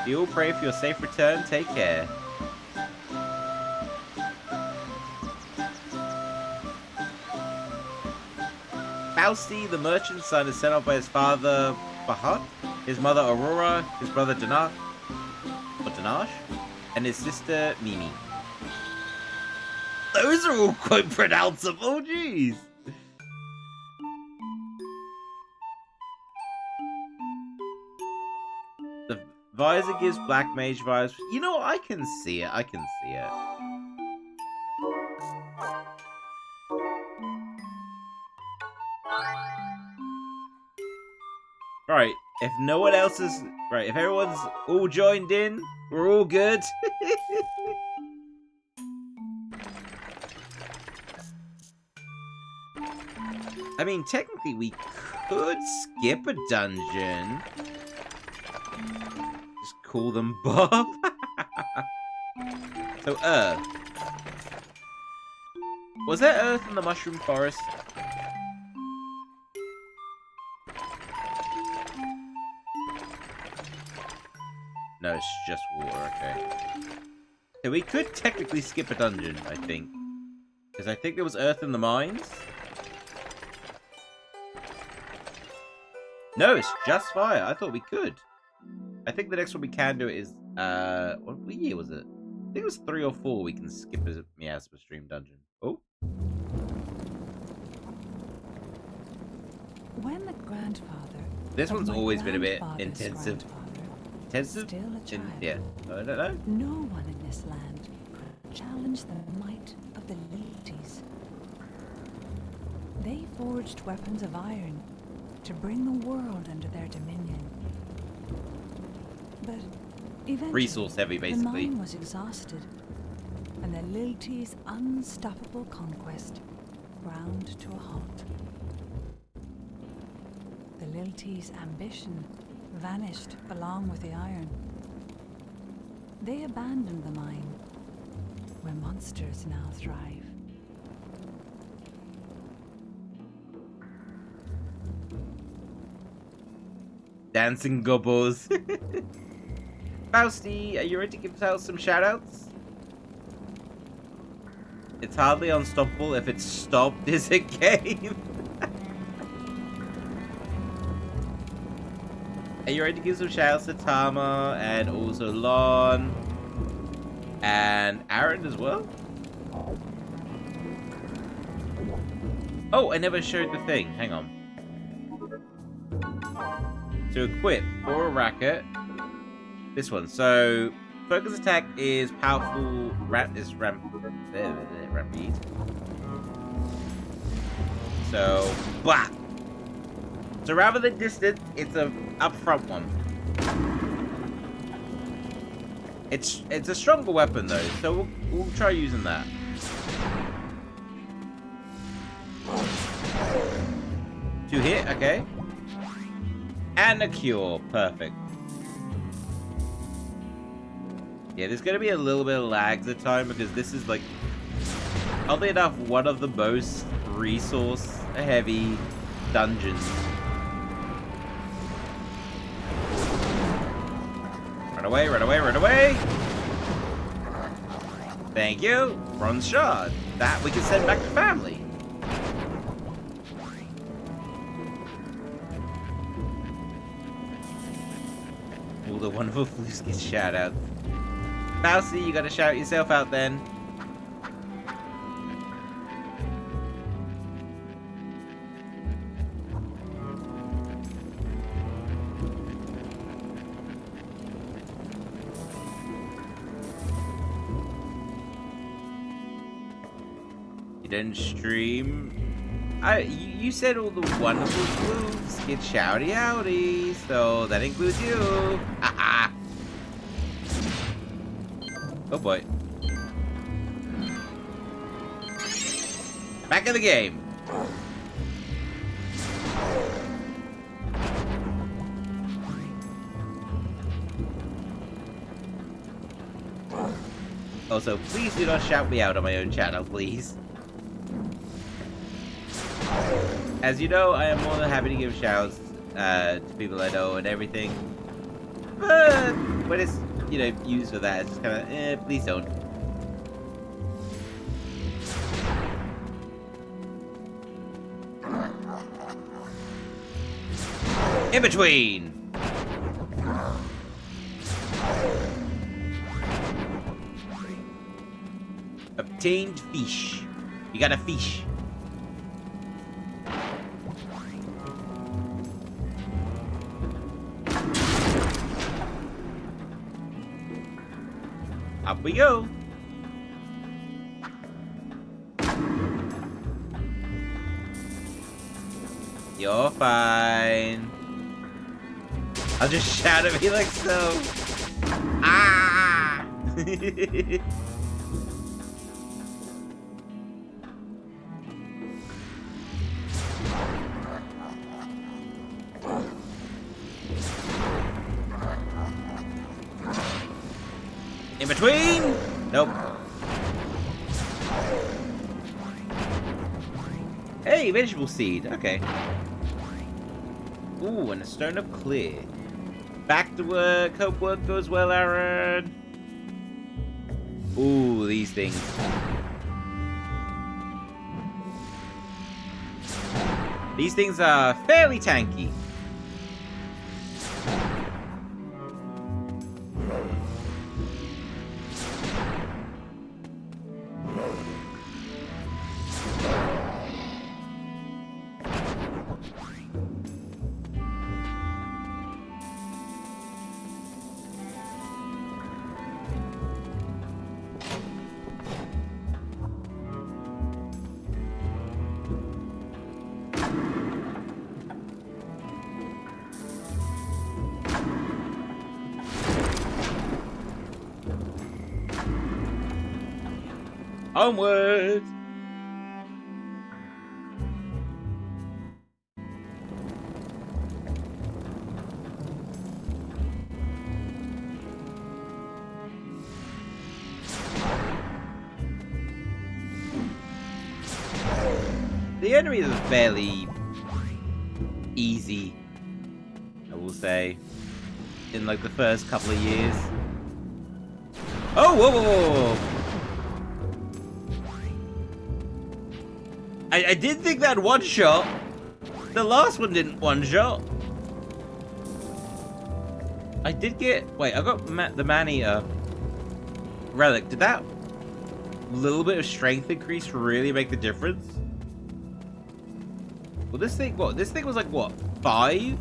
You all pray for your safe return, take care. Fausti, the merchant's son, is sent off by his father, Bahat, his mother, Aurora, his brother, Danash, and his sister, Mimi. Those are all quite pronounceable, jeez. The visor gives Black Mage vibes. You know, I can see it. I can see it. Right, if no one else is... Right, if everyone's all joined in, we're all good. I mean, technically we could skip a dungeon. Just call them Bob. So, Earth. Was there Earth in the Mushroom Forest? No, it's just water, okay. So we could technically skip a dungeon, I think. Because I think there was Earth in the mines. No, it's just fire. I thought we could. I think the next one we can do is, what year was it? I think it was 3 or 4 we can skip a Miasma Stream dungeon. Oh. When the grandfather... This one's always been a bit intensive. Intensive? Still a child. Yeah. I don't know. No one in this land could challenge the might of the Lilities. They forged weapons of iron to bring the world under their dominion. But eventually, Resource heavy, basically. the mine was exhausted, and the Lilities' unstoppable conquest ground to a halt. The Lilities' ambition vanished along with the iron. They abandoned the mine, where monsters now thrive. Dancing gobbles. Fausti, are you ready to give out some shoutouts? It's hardly unstoppable if it's stopped is a game. Are you ready to give some shoutouts to Tama and also Lon and Aaron as well? Oh, I never showed the thing. Hang on. To equip for a racket, this one. So focus attack is powerful. Rampede. So bah. So rather than distant, it's a upfront one. It's a stronger weapon though, so we'll try using that. To hit, okay. And a cure, perfect. Yeah, there's gonna be a little bit of lags at time because this is like, oddly enough, one of the most resource heavy dungeons. Run away, run away, run away! Thank you. Bronze shard. That we can send back to family. All the wonderful flutes get shout out. Mousy, you gotta shout yourself out then. You didn't stream. You said all the wonderful flutes get shouty outy, so that includes you. Haha. Oh boy. Back in the game. Also, please do not shout me out on my own channel, please. As you know, I am more than happy to give shouts to people I know and everything. But when it's, you know, used for that, it's just kind of, please don't. In between. Obtained fish. You got a fish. Up we go. You're fine. I'll just shout at me like so. Ah! In between? Nope. Hey, vegetable seed. Okay. Ooh, and a stone of clear. Back to work. Hope work goes well, Aaron. Ooh, these things. These things are fairly tanky. Onward! The enemies are fairly easy, I will say, in like the first couple of years. Oh, whoa, whoa, whoa, whoa. I did think that one shot. The last one didn't one shot. I did get. Wait, I got the man-eater relic. Did that little bit of strength increase really make the difference? Well, this thing. What? This thing was like what? 5?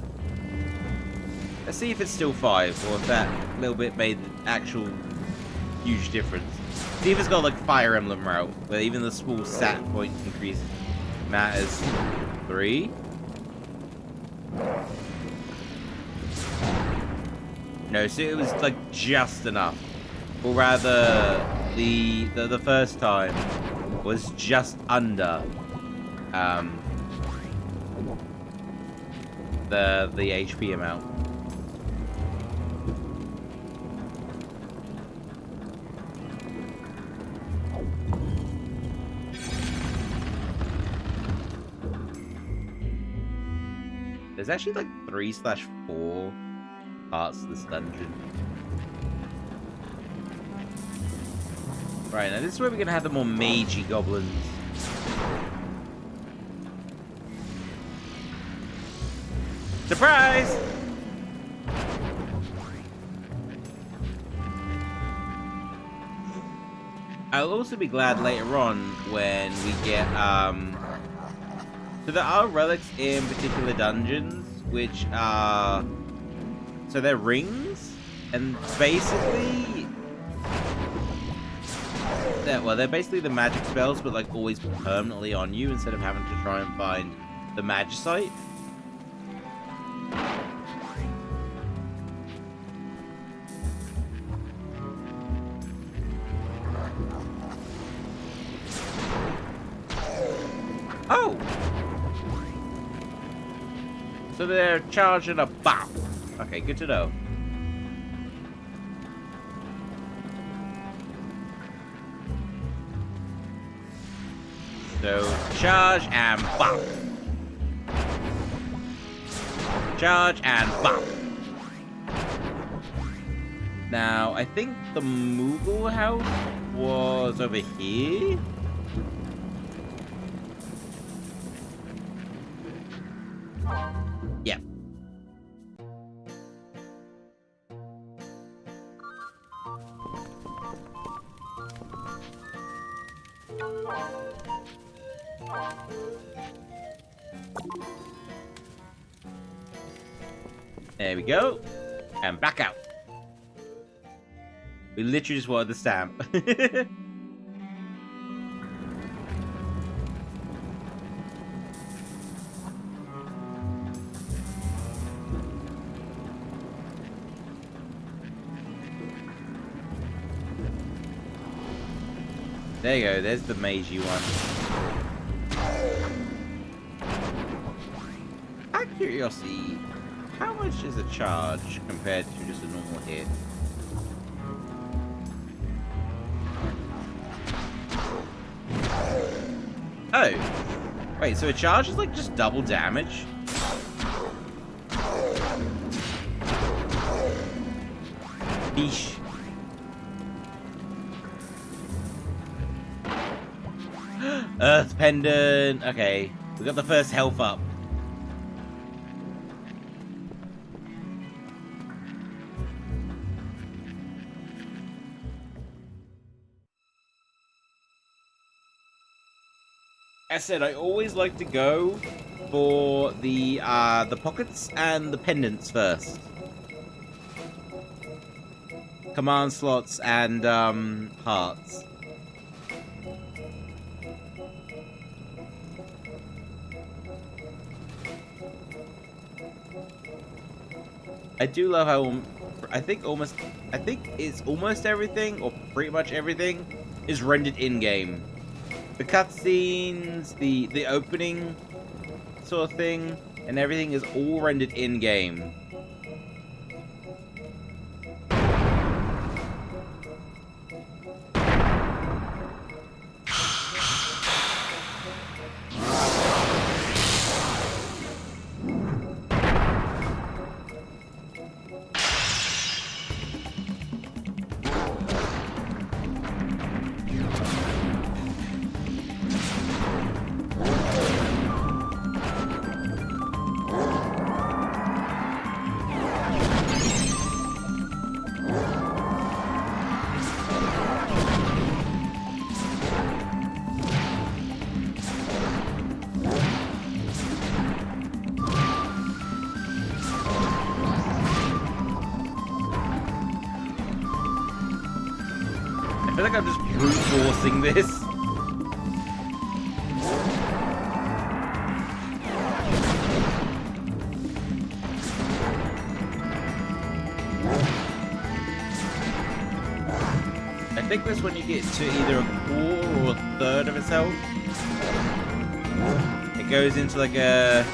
Let's see if it's still 5, or if that little bit made the actual huge difference. See if it's got like Fire Emblem route, where even the small stat point increase matters. 3. No, so it was like just enough, or rather, the first time was just under the HP amount. There's actually like 3/4 parts of this dungeon. Right, now this is where we're gonna have the more magey goblins. Surprise! I'll also be glad later on when we get, so there are relics in particular dungeons, which are, so they're rings, and basically, they're basically the magic spells, but like always permanently on you instead of having to try and find the magicite. Oh! So they're charging a bomb. Okay, good to know. So, charge and bop. Charge and bop. Now, I think the Moogle house was over here. Yep. There we go. And back out. We literally just wanted the stamp. There you go, there's the magey one. Out of curiosity, how much is a charge compared to just a normal hit? Oh! Wait, so a charge is like just double damage? Yeesh. Earth Pendant. Okay, we got the first health up. As I said, I always like to go for the pockets and the pendants first. Command slots and hearts. I do love how I think it's almost everything, or pretty much everything, is rendered in-game. The cutscenes, the opening sort of thing, and everything is all rendered in-game. I feel like I'm just brute forcing this. I think that's when you get to either a quarter or a third of its health. It goes into like a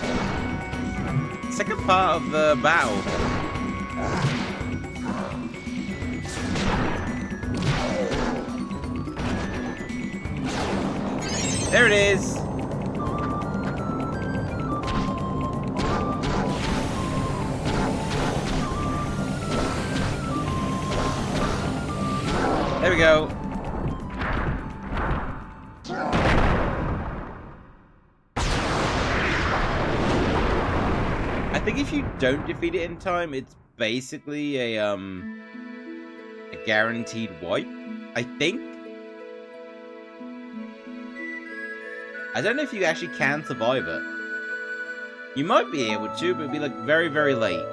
second part of the battle. There it is. There we go. you don't defeat it in time, it's basically a guaranteed wipe, I think. I don't know if you actually can survive it. You might be able to, but it'd be like very, very late.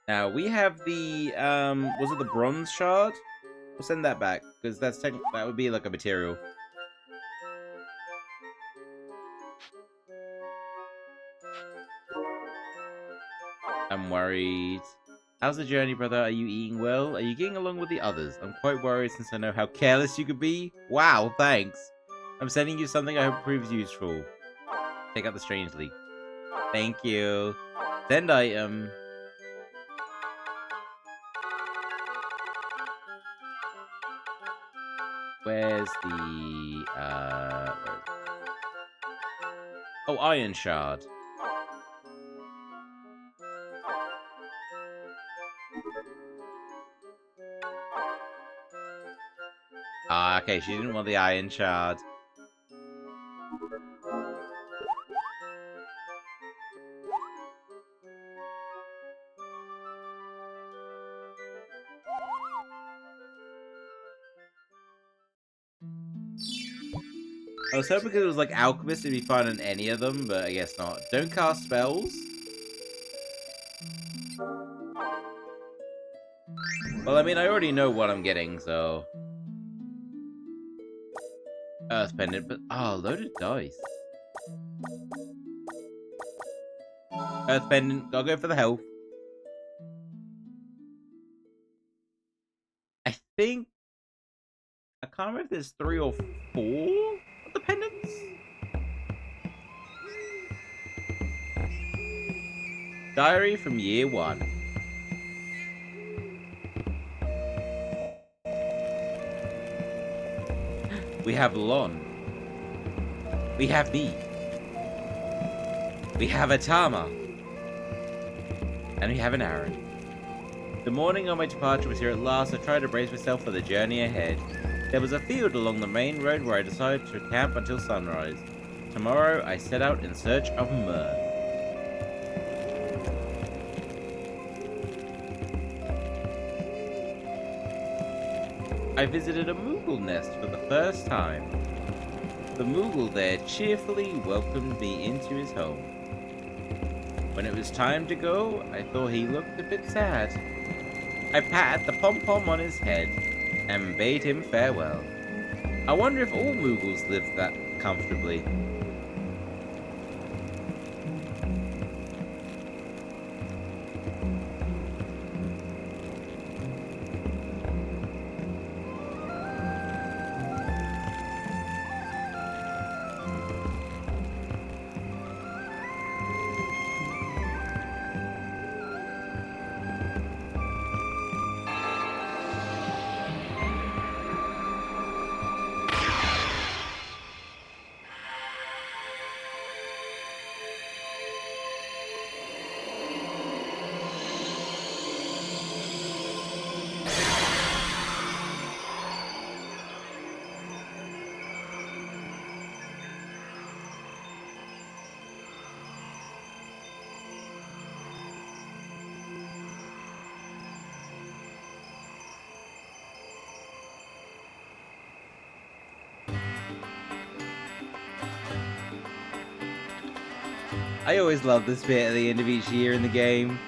Now we have the was it the bronze shard? We'll send that back because that would be like a material. I'm worried. How's the journey, brother? Are you eating well? Are you getting along with the others? I'm quite worried since I know how careless you could be. Wow, thanks. I'm sending you something I hope proves useful. Take out the strange leaf. Thank you. Send item. Where's the oh, iron shard. Ah, okay, she didn't want the iron shard. I was hoping because it was like alchemist it'd be fine on any of them, but I guess not. Don't cast spells. Well, I mean, I already know what I'm getting, so... Earth pendant, but... Oh, loaded dice. Earth pendant, I'll go for the health. I think... I can't remember if there's 3 or 4 of the pendants. Diary from year 1. We have Lon. We have me. We have Atama. And we have an Aaron. The morning of my departure was here at last. I tried to brace myself for the journey ahead. There was a field along the main road where I decided to camp until sunrise. Tomorrow, I set out in search of mirth. I visited a Moogle nest for the first time. The Moogle there cheerfully welcomed me into his home. When it was time to go, I thought he looked a bit sad. I patted the pom-pom on his head and bade him farewell. I wonder if all Moogles live that comfortably. I always love this bit at the end of each year in the game.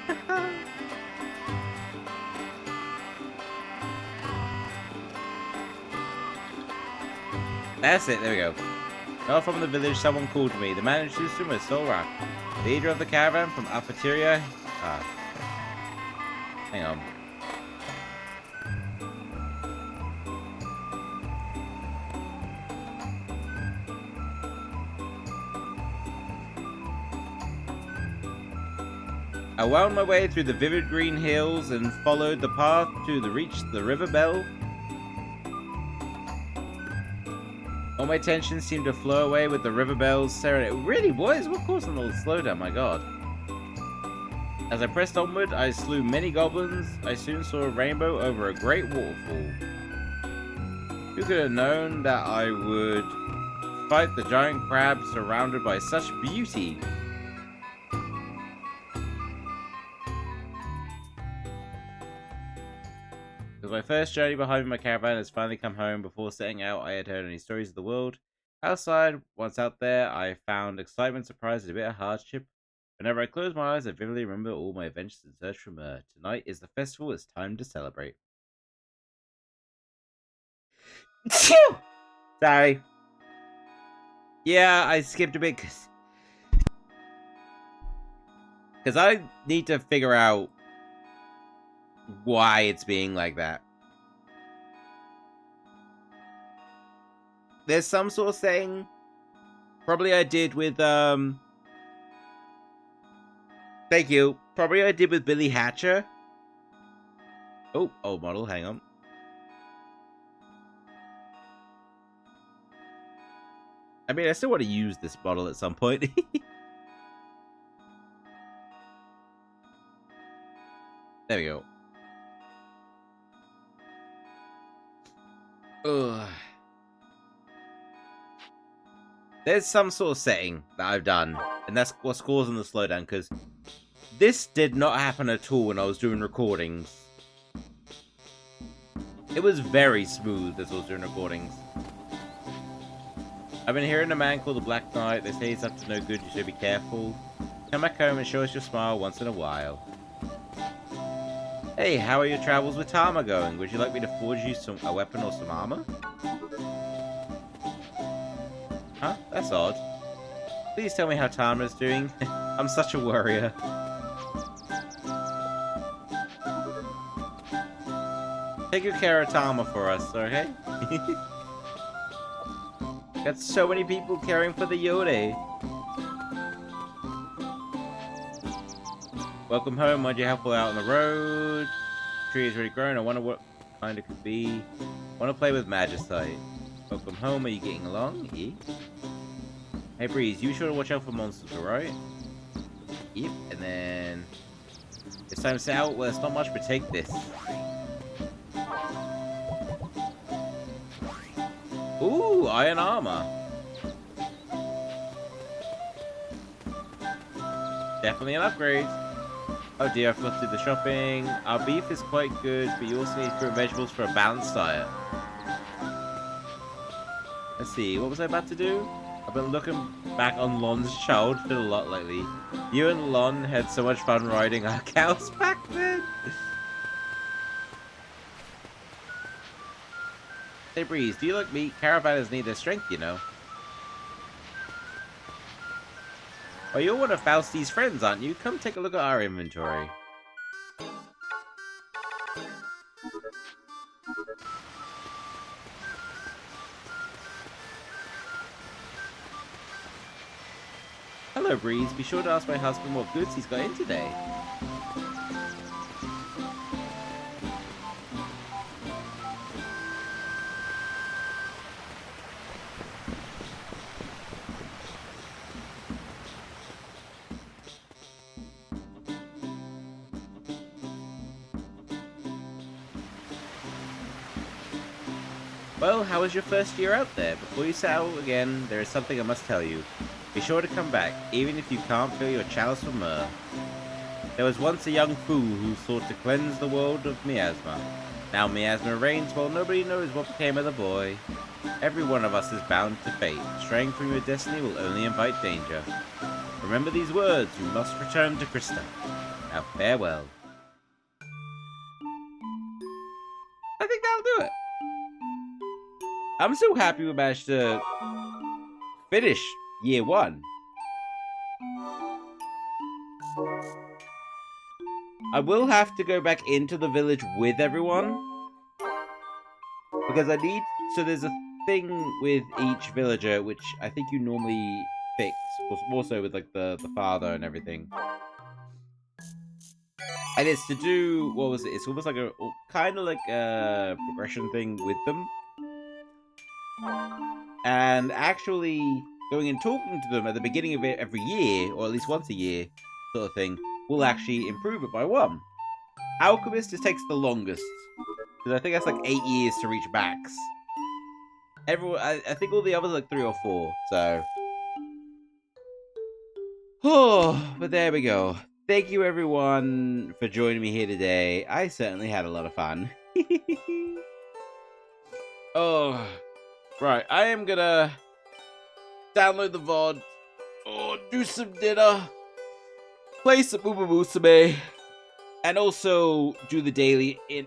That's it, there we go. Well, from the village, someone called me. The man introduced him as Solrak, leader of the caravan from Alphateria. Hang on. I wound my way through the vivid green hills and followed the path to reach the river bell. All my tension seemed to flow away with the river bell's serenade. It really was? What caused them all to slow down? My god. As I pressed onward, I slew many goblins. I soon saw a rainbow over a great waterfall. Who could have known that I would fight the giant crab surrounded by such beauty? With my first journey behind my caravan has finally come home. Before setting out, I had heard any stories of the world. Outside, once out there, I found excitement, surprise, and a bit of hardship. Whenever I close my eyes, I vividly remember all my adventures in search for myrrh. Tonight is the festival. It's time to celebrate. Sorry. Yeah, I skipped a bit because I need to figure out why it's being like that. There's some sort of saying. Probably I did with thank you. Probably I did with Billy Hatcher. Oh, old model, hang on. I mean, I still want to use this model at some point. There we go. Ugh. There's some sort of setting that I've done, and that's what's causing the slowdown, because this did not happen at all when I was doing recordings. It was very smooth as I was doing recordings. I've been hearing a man called the Black Knight. They say he's up to no good, you should be careful. Come back home and show us your smile once in a while. Hey, how are your travels with Tama going? Would you like me to forge you a weapon or some armor? Huh? That's odd. Please tell me how Tama's doing. I'm such a worrier. Take good care of Tama for us, okay? Got so many people caring for the Yode. Welcome home. Mind you helpful out on the road. Tree is already grown. I wonder what kind it could be. Want to play with Magicite. Welcome home. Are you getting along? Yeah. Hey Breeze, you sure to watch out for monsters, alright? Yep, and then it's time to set out. Well, it's not much, but take this. Ooh, iron armor. Definitely an upgrade. Oh dear, I forgot to do the shopping. Our beef is quite good, but you also need fruit and vegetables for a balanced diet. Let's see, what was I about to do? I've been looking back on Lon's childhood a lot lately. You and Lon had so much fun riding our cows back then. Hey Breeze, do you like meat? Caravanners need their strength, you know. Oh, you're one of Fausti's friends, aren't you? Come take a look at our inventory. Hello, Breeze. Be sure to ask my husband what goods he's got in today. Well, how was your first year out there? Before you set out again, there is something I must tell you. Be sure to come back, even if you can't fill your chalice for myrrh. There was once a young fool who sought to cleanse the world of miasma. Now miasma reigns while nobody knows what became of the boy. Every one of us is bound to fate. Straying from your destiny will only invite danger. Remember these words. You must return to Krista. Now farewell. I think that'll do it. I'm so happy we managed to finish year 1. I will have to go back into the village with everyone. Because I need... So there's a thing with each villager, which I think you normally fix. More so with, like, the father and everything. And it's to do... What was it? It's almost like a... Kind of like a progression thing with them. And actually going and talking to them at the beginning of it every year, or at least once a year, sort of thing, will actually improve it by 1. Alchemist just takes the longest. Because I think that's like 8 years to reach max. Everyone, I think all the others are like 3 or 4, so... Oh, but there we go. Thank you everyone for joining me here today. I certainly had a lot of fun. Oh, right. I am gonna download the VOD, do some dinner, play some Musume, and also do the daily in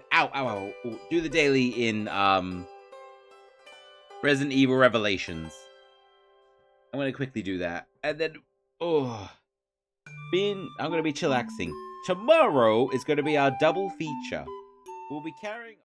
do the daily in Resident Evil Revelations. I'm gonna quickly do that, and then I'm gonna be chillaxing. Tomorrow is gonna be our double feature. We'll be carrying